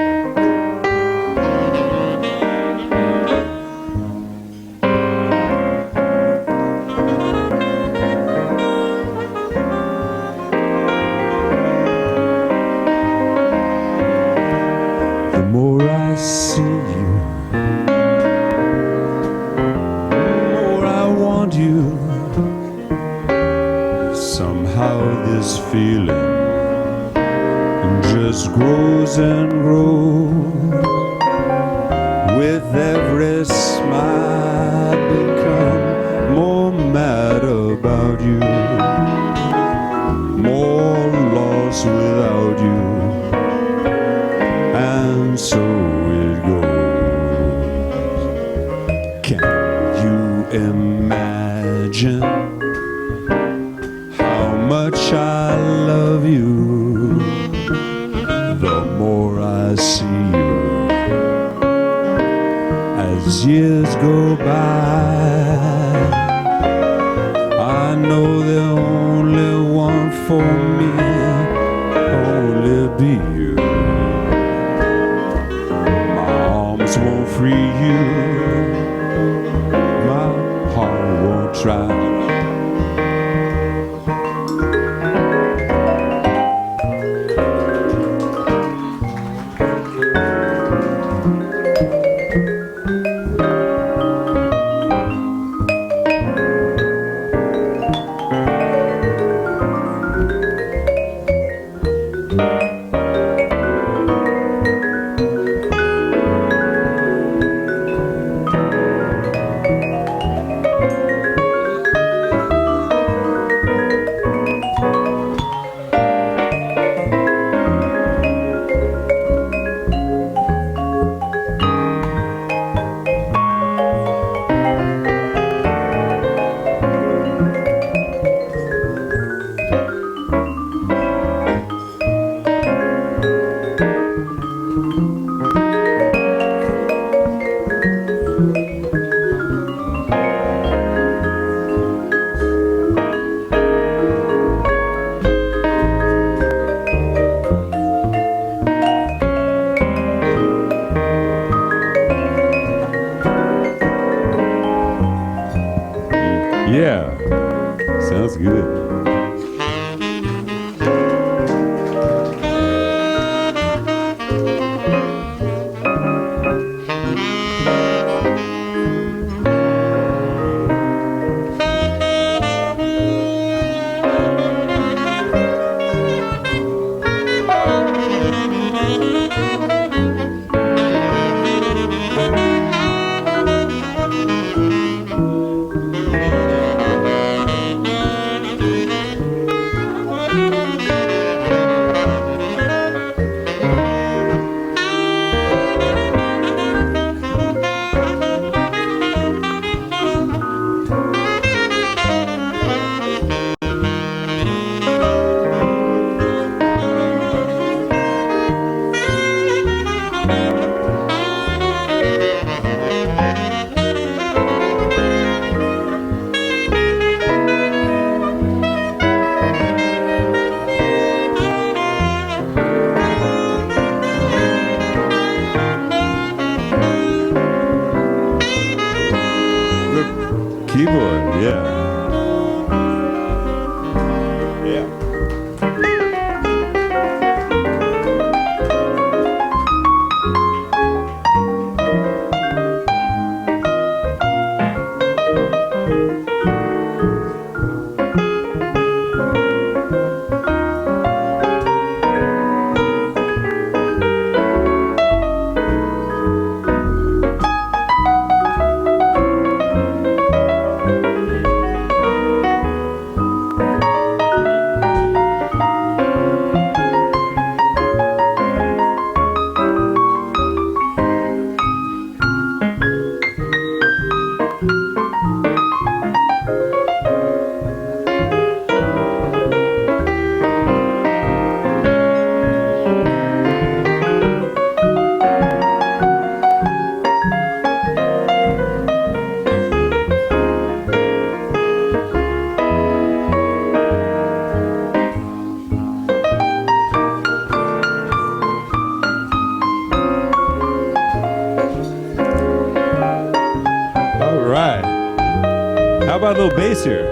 The more I see you, the more I want you. Somehow this feeling just grows and grows. With every smile, I become more mad about you, more lost without you, and so it goes. Can you imagine how much I love you? The more I see you as years go by, I know the only one for me, only be you. My arms won't free you, my heart won't try. Yeah, sounds good. Keyboard, yeah. Yeah. How about a little bass here?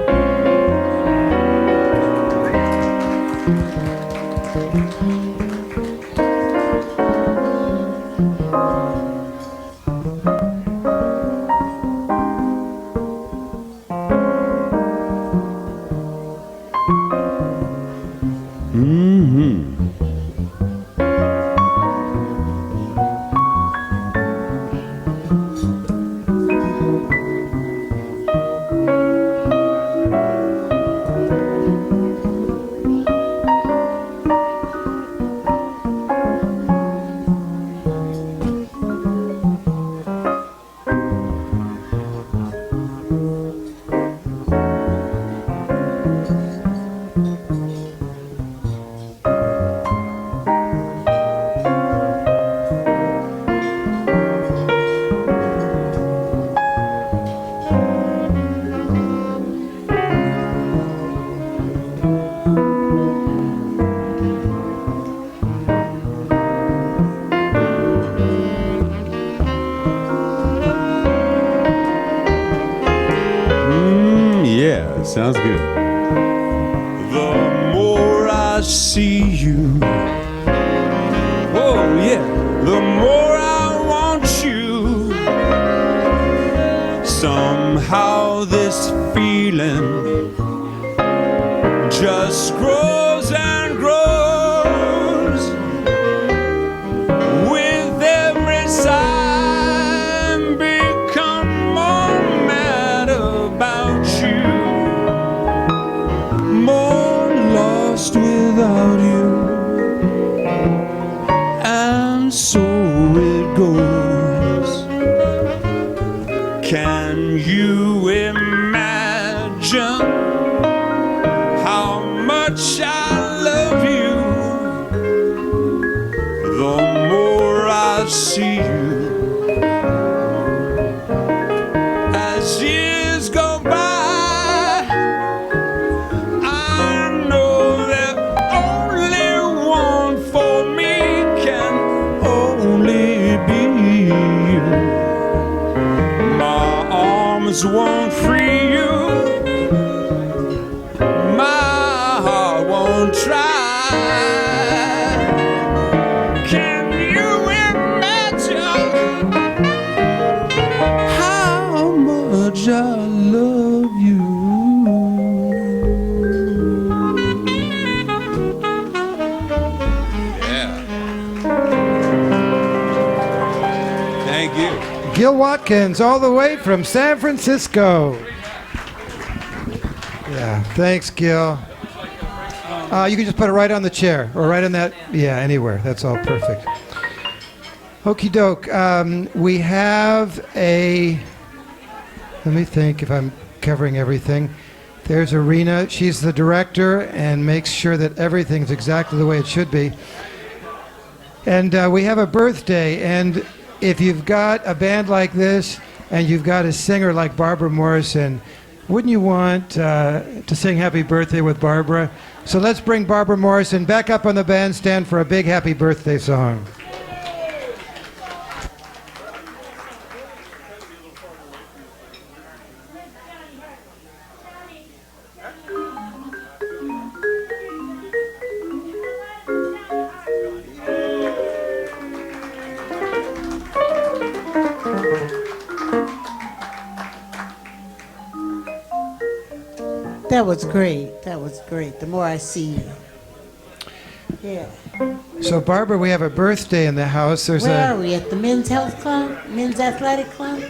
Sounds good. The more I see you, oh yeah, the more I want you. Somehow this feeling just grows and grows with every sign. Become more mad about you, more lost without you, and so it goes. Can you imagine how much I love you? The more I see you, as years go by, I know that only one for me can only be you. My arms won't free you, my heart won't try. Can you imagine how much I love you? Yeah. Thank you. Gil Watkins, all the way from San Francisco. Yeah, thanks, Gil. You can just put it right on the chair, or right on that, yeah, anywhere. That's all perfect. Okie doke. We have let me think if I'm covering everything. There's Arena. She's the director and makes sure that everything's exactly the way it should be. And we have a birthday, and if you've got a band like this and you've got a singer like Barbara Morrison, wouldn't you want to sing Happy Birthday with Barbara? So let's bring Barbara Morrison back up on the bandstand for a big happy birthday song. That was great. That was great. The more I see you. Yeah. So Barbara, we have a birthday in the house. There's Where are we? At the Men's Health Club? Men's Athletic Club?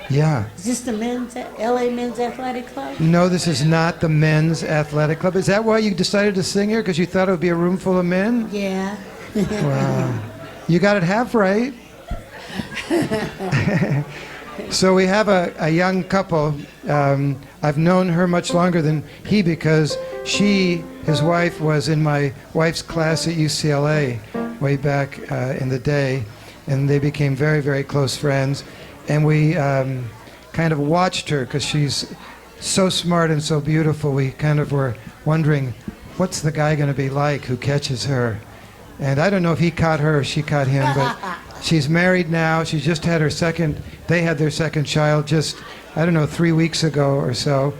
Yeah. Is this the LA Men's Athletic Club? No, this is not the Men's Athletic Club. Is that why you decided to sing here? Because you thought it would be a room full of men? Yeah. Wow. You got it half right. So we have a young couple. I've known her much longer than he because his wife was in my wife's class at UCLA way back in the day, and they became very, very close friends. And we kind of watched her because she's so smart and so beautiful. We kind of were wondering, what's the guy going to be like who catches her? And I don't know if he caught her or she caught him, but she's married now. She's just had they had their second child just, 3 weeks ago or so.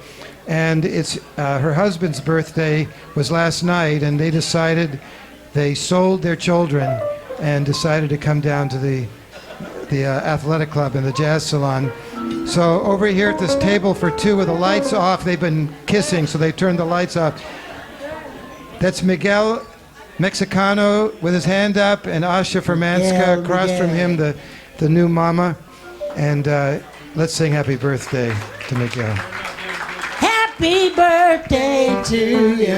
And it's her husband's birthday was last night, and they sold their children and decided to come down to the athletic club in the jazz salon. So over here at this table for two with the lights off, they've been kissing, so they turned the lights off. That's Miguel Mexicano with his hand up, and Asha Fermanska across from him, the new mama. And let's sing happy birthday to Miguel. Happy birthday to you.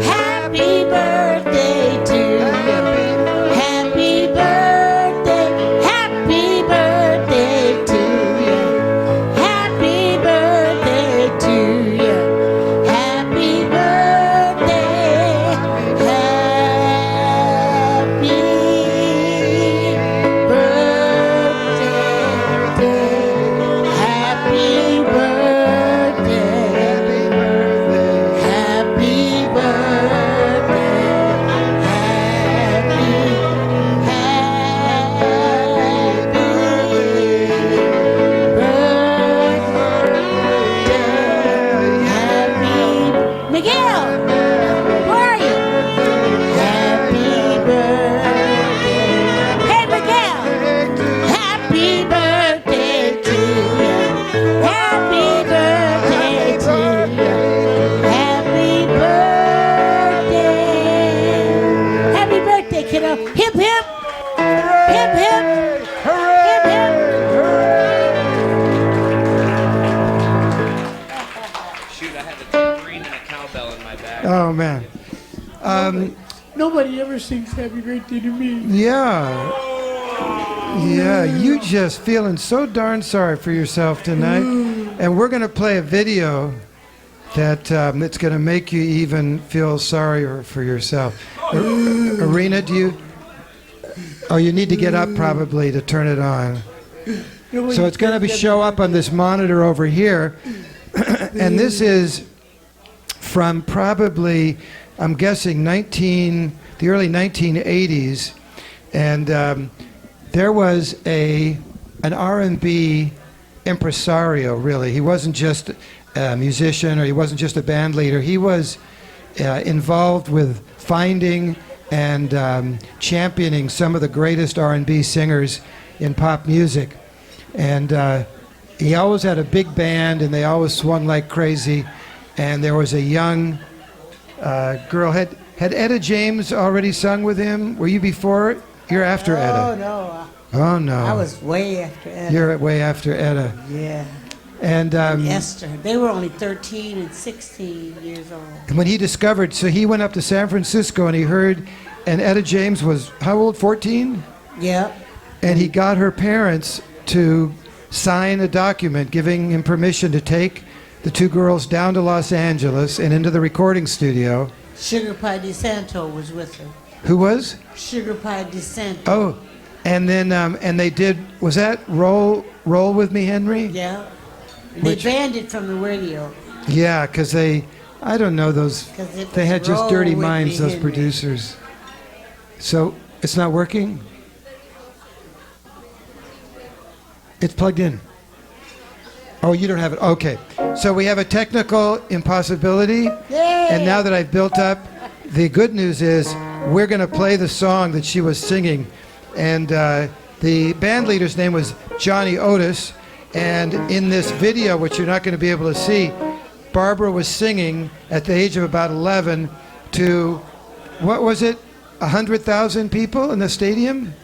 Happy birthday to you. Happy birthday. Happy birthday to you. Happy birthday to you. Happy birthday. Happy birthday. Happy birthday. Happy birthday. man. Nobody ever sings Happy Birthday to me. Yeah. Yeah, you just feeling so darn sorry for yourself tonight. And we're going to play a video that it's going to make you even feel sorrier for yourself. Arena, do you? Oh, you need to get up probably to turn it on. So it's going to show up on this monitor over here. And this is from probably, I'm guessing, the early 1980s. And there was an R&B impresario, really. He wasn't just a musician, or he wasn't just a band leader. He was involved with finding and championing some of the greatest R&B singers in pop music. And he always had a big band, and they always swung like crazy. And there was a young girl. Had Etta James already sung with him? Were you before? You're after Etta. Oh, no. Oh, no. I was way after Etta. You're way after Etta. Yeah. And Esther. They were only 13 and 16 years old. when he discovered, so he went up to San Francisco and he heard, and Etta James was how old? 14? Yep. And he got her parents to sign a document giving him permission to take the two girls down to Los Angeles and into the recording studio. Sugar Pie DeSanto was with her. Who was? Sugar Pie DeSanto. Oh, and then and they did. Was that Roll With Me, Henry? Yeah. They banned it from the radio. Yeah, because I don't know those. 'Cause it They was had just Roll dirty With minds, Me, those Henry. producers. So it's not working. It's plugged in. Oh, you don't have it. Okay. So we have a technical impossibility. Yay! And now that I've built up, the good news is we're going to play the song that she was singing. And the band leader's name was Johnny Otis. And in this video, which you're not going to be able to see, Barbara was singing at the age of about 11 to, what was it, 100,000 people in the stadium?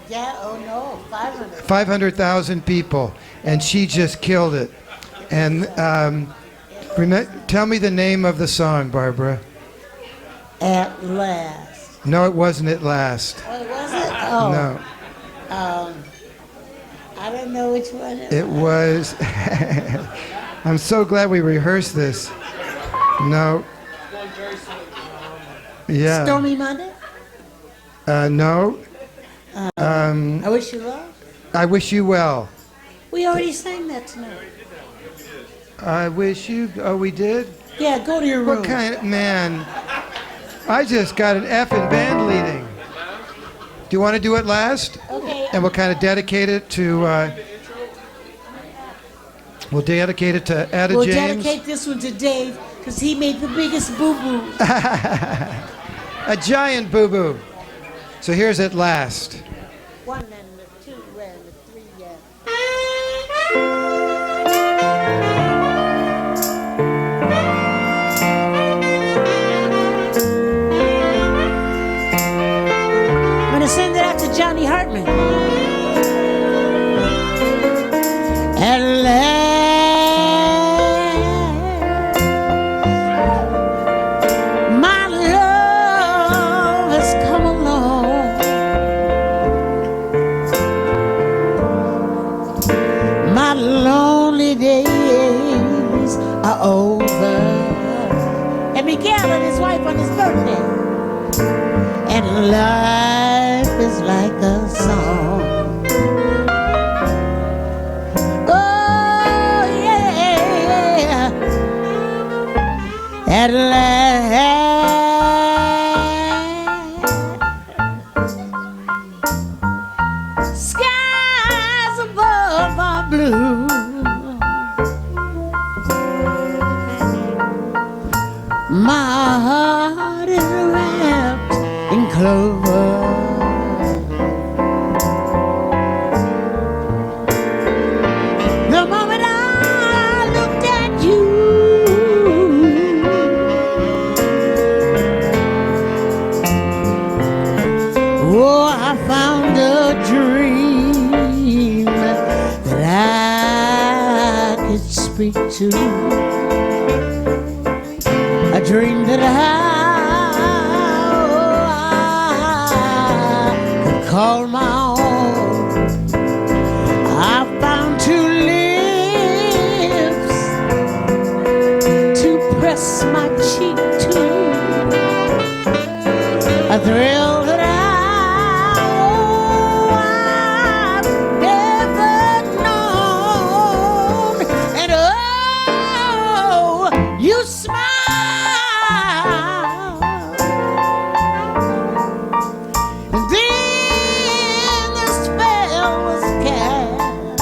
Yeah, oh no, 500. 500,000 people, and she just killed it. And tell me the name of the song, Barbara. At last. No, it wasn't At Last. Oh, was it? Oh. No, I don't know which one it was. I'm so glad we rehearsed this. No. Yeah. Stormy Monday? No. I Wish You Love? I Wish You Well. We already sang that tonight. I wish you. Oh, we did? Yeah, go to your room. What kind of man? I just got an F in band leading. Do you want to do It Last? Okay. And we'll kind of dedicate it to. We'll dedicate it to Etta We'll James. dedicate this one to Dave because he made the biggest boo-boo. A giant boo boo. So here's At Last. 1 and the 2 and the 3, yeah. I'm gonna sing that to Johnny Hartman. At last, my love has come along. My lonely days are over. And Miguel and his wife on his birthday. And life is like a song. Oh, yeah. At last, skies above are blue. My heart is wrapped in clover. The moment I looked at you, oh, I found a dream that I could speak to. A dream that I could call my own. I found two lips to press my cheek to, a thrill that I've never known. And oh, you smile. And then the spell was cast.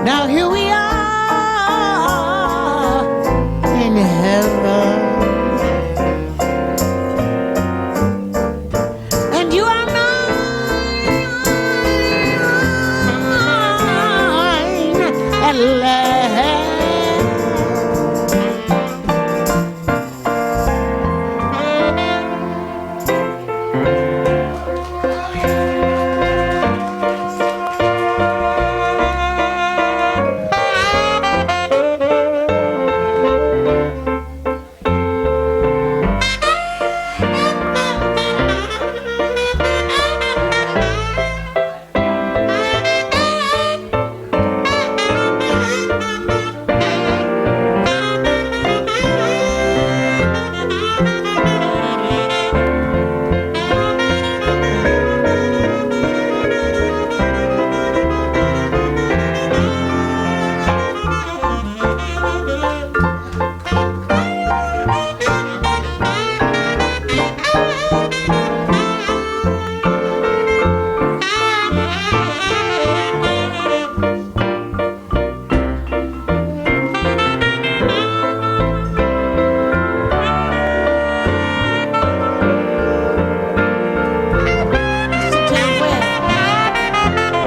Now here we are in heaven, and you are mine at last.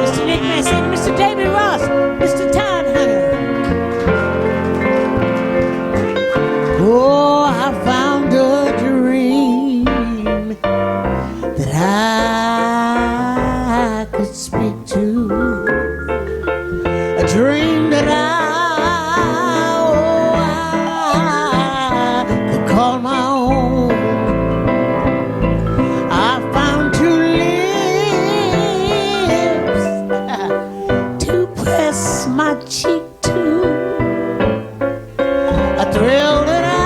Mr. Nick Mason, Mr. David Ross, Mr. Todd Hunter. Oh, I found a dream that I could speak to, a dream that I could call my own. I found two lips to press my cheek to, a thrill that I've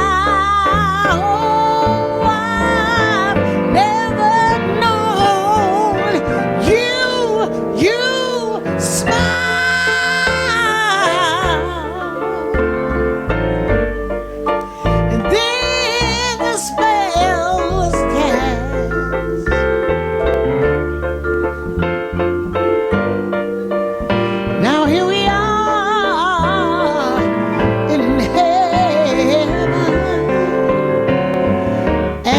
never known. You smile, and then the spell was cast. Now here we are in heaven, and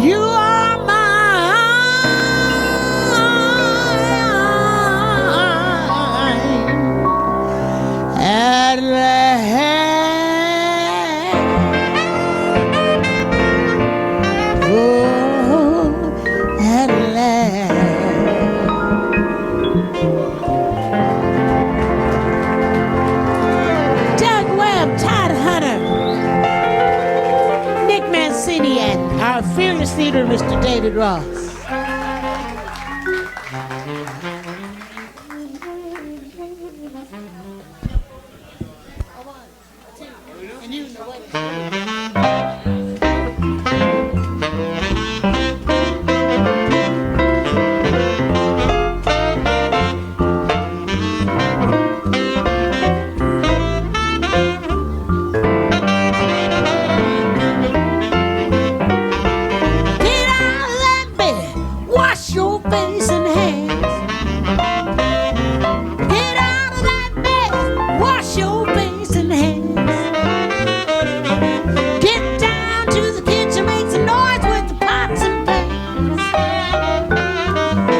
you are mine at last. Oh, at last. Doug Webb, Todd Hunter, Nick Mancini, and our fearless leader, Mr. David Ross. And you know what? Get out of that bed, wash your face and hands. Get out of that bed, wash your face and hands. Get down to the kitchen, make some noise with the pots and pans.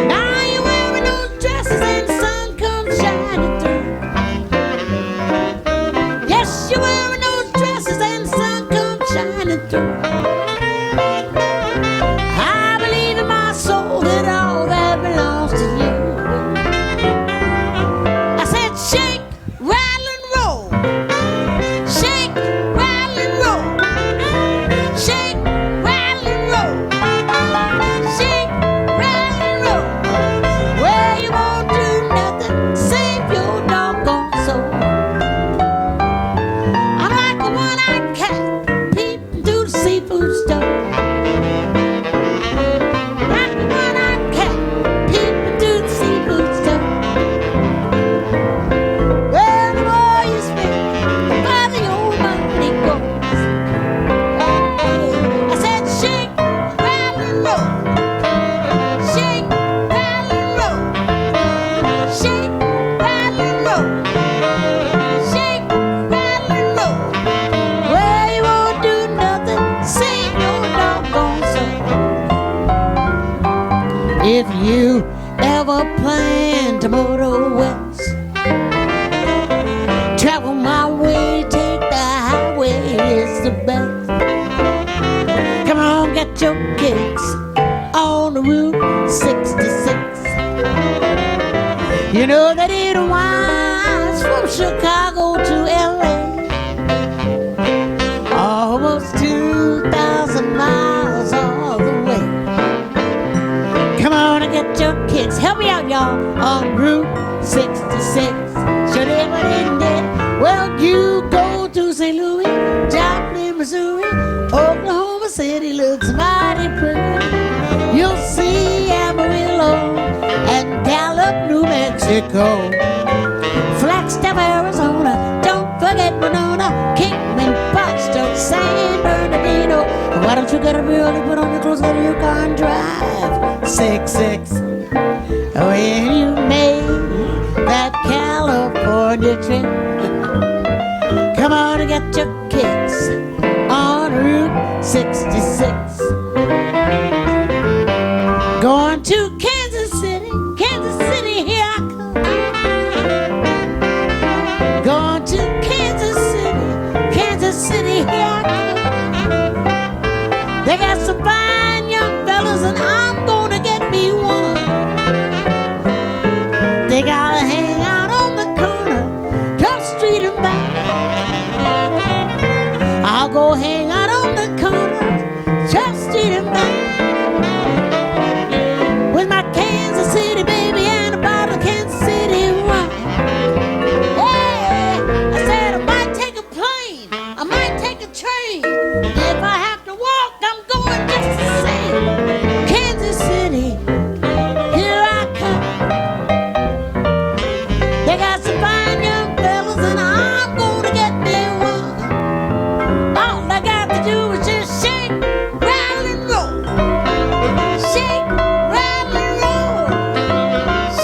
Now you're wearing those dresses and the sun comes shining through. Yes, you're wearing those dresses and the sun comes shining through. I believe in my soul that all that seafood store. Rockin' one-eyed cat peeping through the seafood store. Well, the more you spend, the farther your money goes. I said, shake, rattle, and roll. Shake, rattle, and roll. Shake, rattle, and roll. Shake, rattle, and roll. Well, you won't do nothing, save your doggone soul. If you ever plan to motor west, travel my way, take the highway, it's the best. Come on, get your kicks on the Route 66. You know that it winds from Chicago to LA, almost 2,000 miles all the way. Come on and get your kicks, help me out, y'all, on Route 66. Should ever end it? Well, you go to St. Louis, Joplin, Missouri, Oklahoma City looks mighty pretty. You'll see Amarillo and Gallup, New Mexico, Flagstaff, Arizona. Don't forget Winona, Kingman, Boston, San Bernardino. Why don't you get up early, put on your clothes, go to your car and drive 66 when you made that California trip. Come on and get your kicks on Route 66. Going to Kansas City, here I come. Going to Kansas City, here I come. They got some fine young fellas and I'm gonna get me one. They gotta hang out on the corner, Gulf Street and back. I'll go hang out on the corner, Gulf Street and back. With my Kansas City baby and a bottle of Kansas City rum. Hey, I said I might take a plane, I might take a train. If I have to walk, I'm going just the same. Kansas City, here I come. They got some fine young fellas and I'm gonna get me one. All I got to do is just shake, rattle, and roll. Shake, rattle, and roll.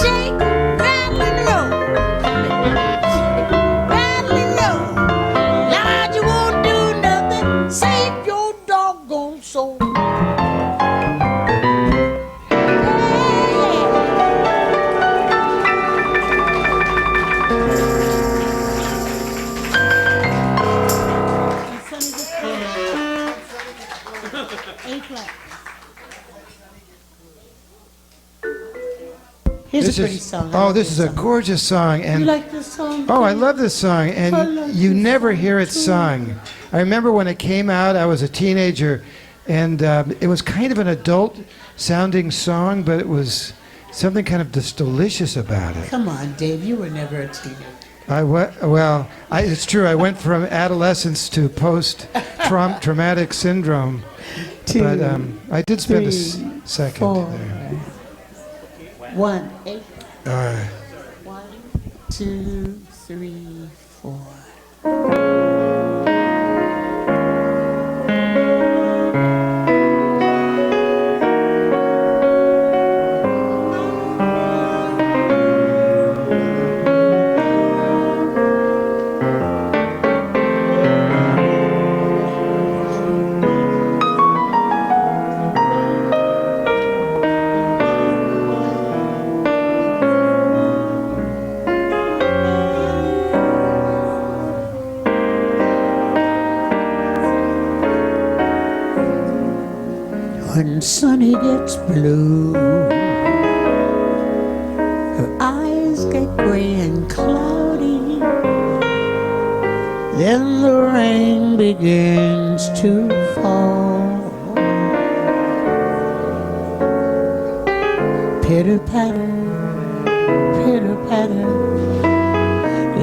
Shake, rattle, and roll. Rattle and roll. Lord, you won't do nothing, save your doggone soul. Here's a pretty song. Oh, this is a gorgeous song, You and like this song? oh, I love this song, I and love you this never song hear it too. sung. I remember when it came out, I was a teenager, and it was kind of an adult-sounding song, but it was something kind of just delicious about it. Come on, Dave. You were never a teenager. It's true. I went from adolescence to post-traumatic syndrome, but I did spend a second 4, there. 1, 8. Uh, 1, 2, 3, 4. When Sunny gets blue, her eyes get gray and cloudy. Then the rain begins to fall. Pitter patter, pitter patter.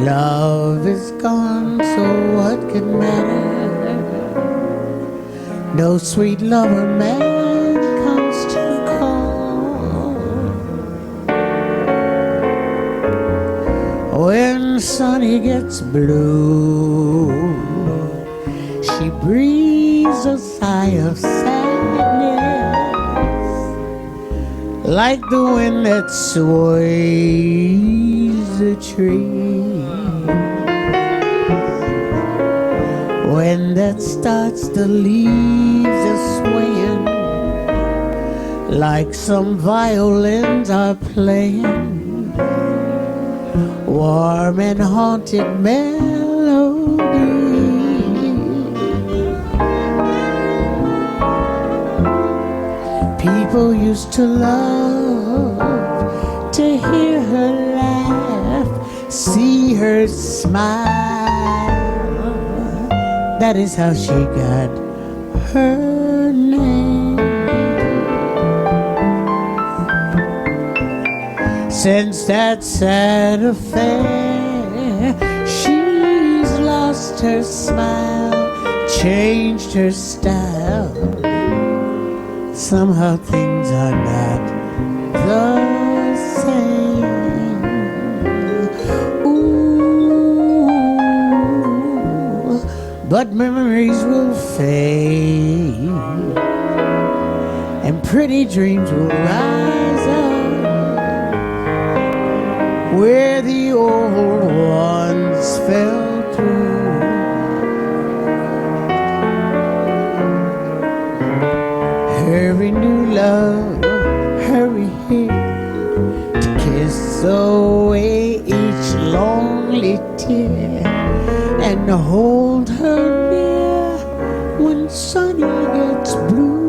Love is gone, so what can matter? no sweet lover man comes to call. When Sunny gets blue, she breathes a sigh of sadness, like the wind that sways the tree. When that starts, the leaves are swaying, like some violins are playing, warm and haunted melody. People used to love to hear her laugh, see her smile. That is how she got her name. Since that sad affair, she's lost her smile, changed her style. Somehow things are not the same. Ooh, but memories will fade, and pretty dreams will rise up where the old ones fell through. Hurry, new love, hurry here to kiss away each lonely tear and hold her near when Sunny gets blue.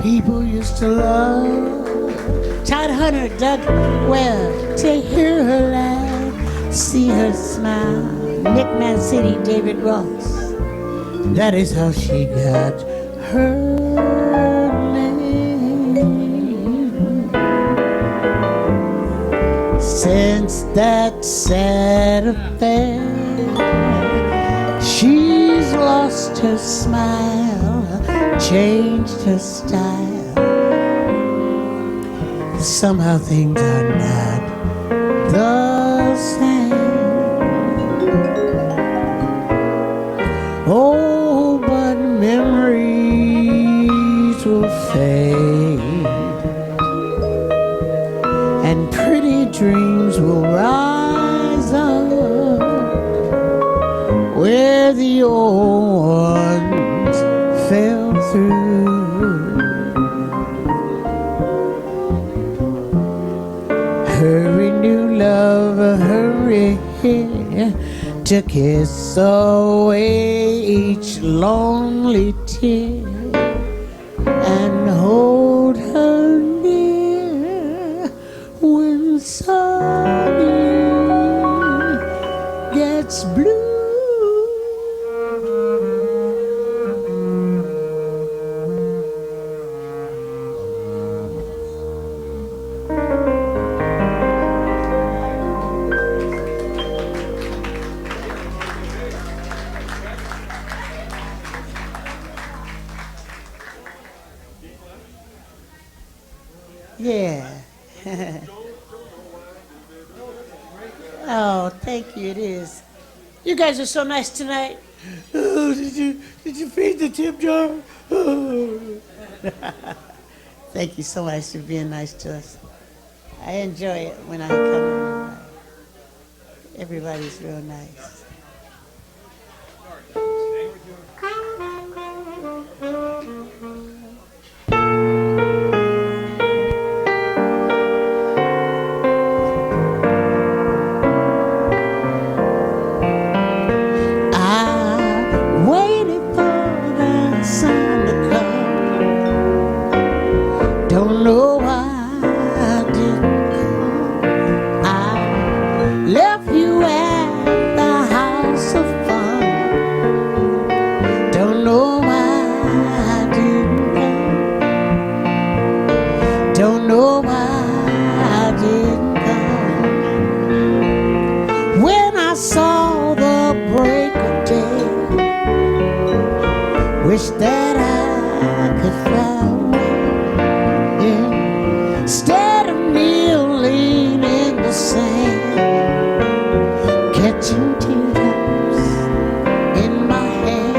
People used to love Todd Hunter, Doug Webb, to hear her laugh, see her smile. Nick Mancini, David Ross. That is how she got her name. Since that sad affair, she's lost her smile, changed her style. Somehow things are not the same. Oh, but memories will fade, and pretty dreams will rise up where the old ones fell through. Hurry, new lover, hurry here to kiss away each lonely tear and hold her near when Sunny gets blue. Yeah. Oh, thank you. It is. You guys are so nice tonight. Oh, did you feed the tip jar? Oh. Thank you so much for being nice to us. I enjoy it when I come in. Everybody's real nice. I waited for the sun to come. Don't know why I didn't come. I left you at the house of fun. Don't know why I didn't come. Don't know why I didn't come. When I saw the break of day, wish that I could fly away. Yeah. Instead of kneeling in the sand, catching teardrops in my hand.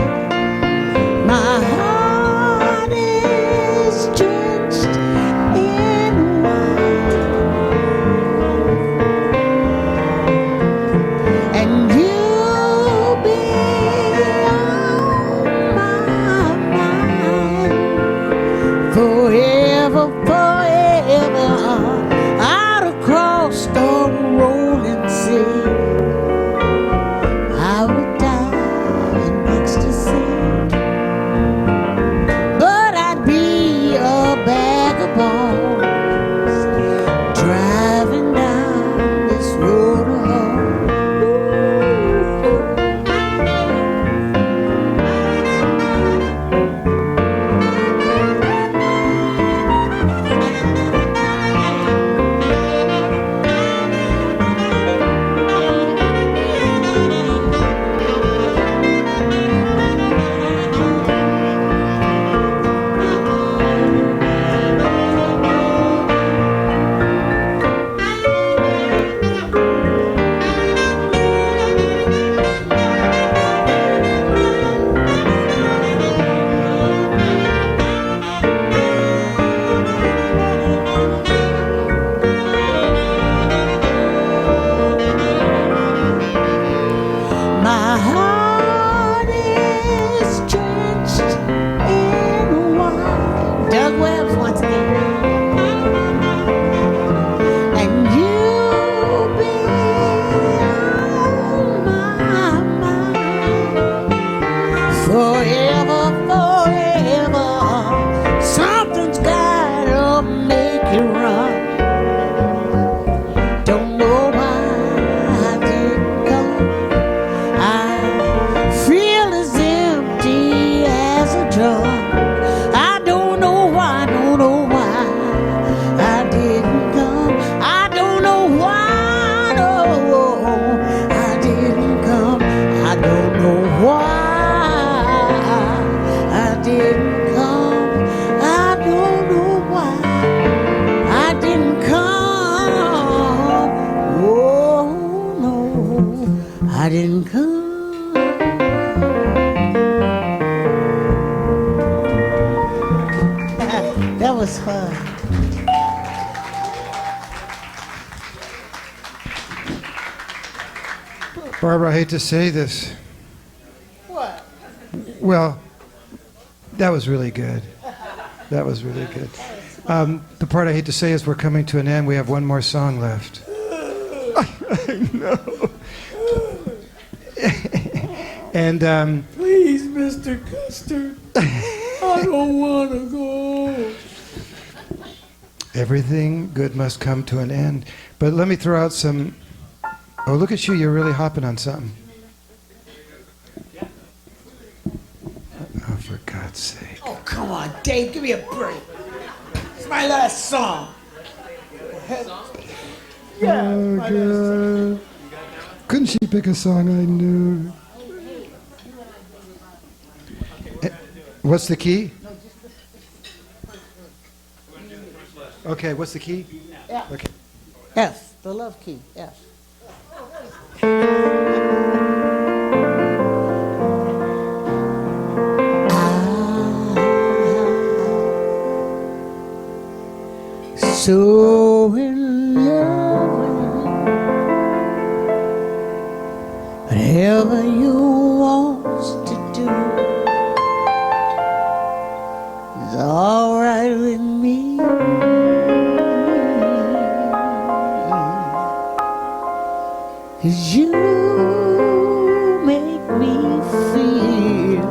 My heart is drenched in wine, and you'll be on my mind forever, forever. Out across the rolling sea, I would die in ecstasy, but I'd be a bag of bones driving down this road alone. My heart is drenched in wine. Doug Webbs once again. And you'll be on my mind forever, forever. Something's gotta make you run. Don't know why I didn't come. I feel as empty as a drum. I don't know why, don't know why I didn't come. I don't know why, no, I didn't come. I don't know why I didn't come. I don't know why I didn't come. Oh, no, I didn't come. That was fun. Barbara, I hate to say this. What? Well, that was really good. That was really good. The part I hate to say is we're coming to an end. We have one more song left. I know. And Please, Mr. Custer, I don't want to go. everything good must come to an end. But let me throw out some. Oh, look at you. You're really hopping on something. Oh, for God's sake. Oh, come on, Dave, give me a break. It's my last song. Yeah, Oh, my last song. God. Couldn't she pick a song I knew? What's the key? Okay, what's the key? Yeah. Okay. F, the love key, F. So in love with you, whatever you want to do is all right with me. 'Cause you make me feel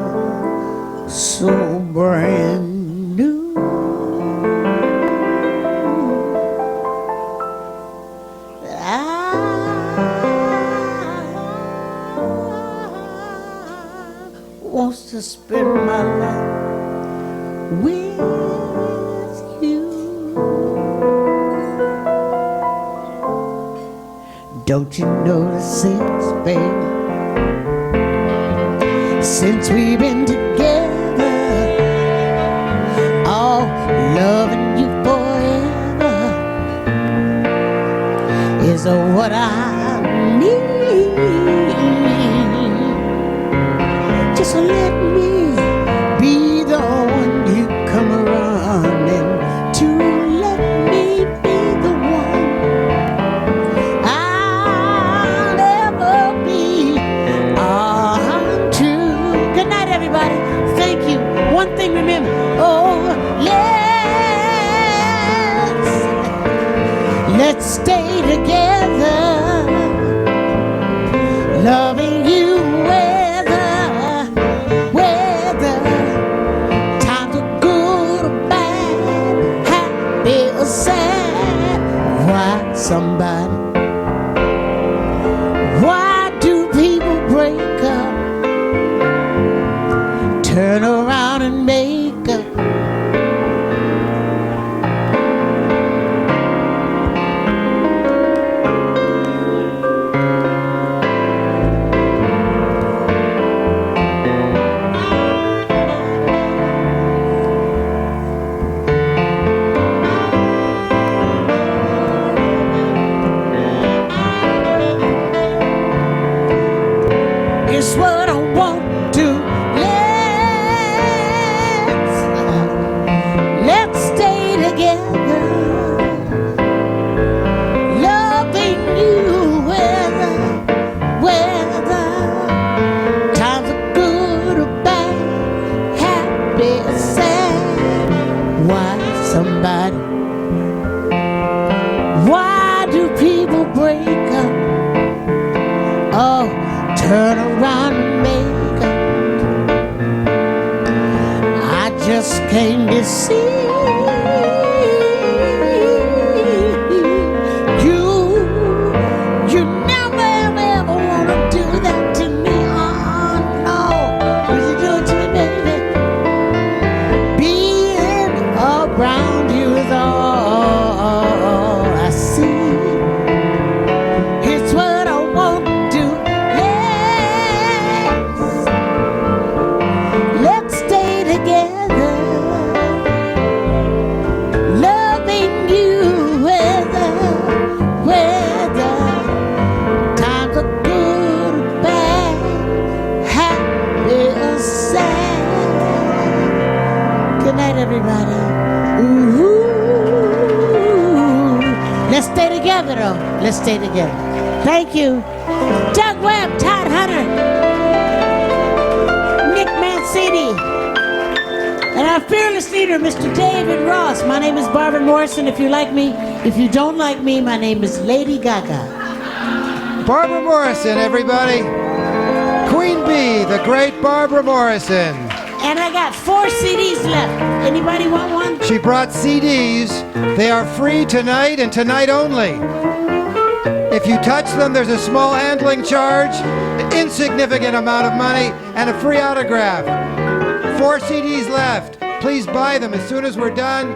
so brand new. Wants to spend my life with you. Don't you notice it, babe? Since we've been together, oh, loving you forever is what I need. Just let me be the one you come around and to let me be the one I'll ever be untrue. Good night, everybody. Thank you. One thing remember, oh, let's stay together, loving you whether times are good or bad, happy or sad. Why do people break up, turn around and make up? It's what I want to. Let's stay together, loving you whether times are good or bad, happy or sad. Why do people break up? Oh, turn around and make up. I just came to see you. You never ever wanna do that to me. Oh no, would you do it to me, baby? Being around you is all I see. It's what I want to. Let's stay together, loving you whether times are good or bad, happy or sad. Good night, everybody. Ooh, let's stay together, though. Let's stay together. Thank you. Doug Webb, Todd Hunter, Nick Mancini, and our fearless leader, Mr. David Ross. My name is Barbara Morrison. If you like me, if you don't like me, my name is Lady Gaga. Barbara Morrison, everybody. Queen Bee, the great Barbara Morrison. And I got 4 CDs left. Anybody want one? She brought CDs. They are free tonight and tonight only. If you touch them, there's a small handling charge, an insignificant amount of money, and a free autograph. 4 CDs left. Please buy them as soon as we're done.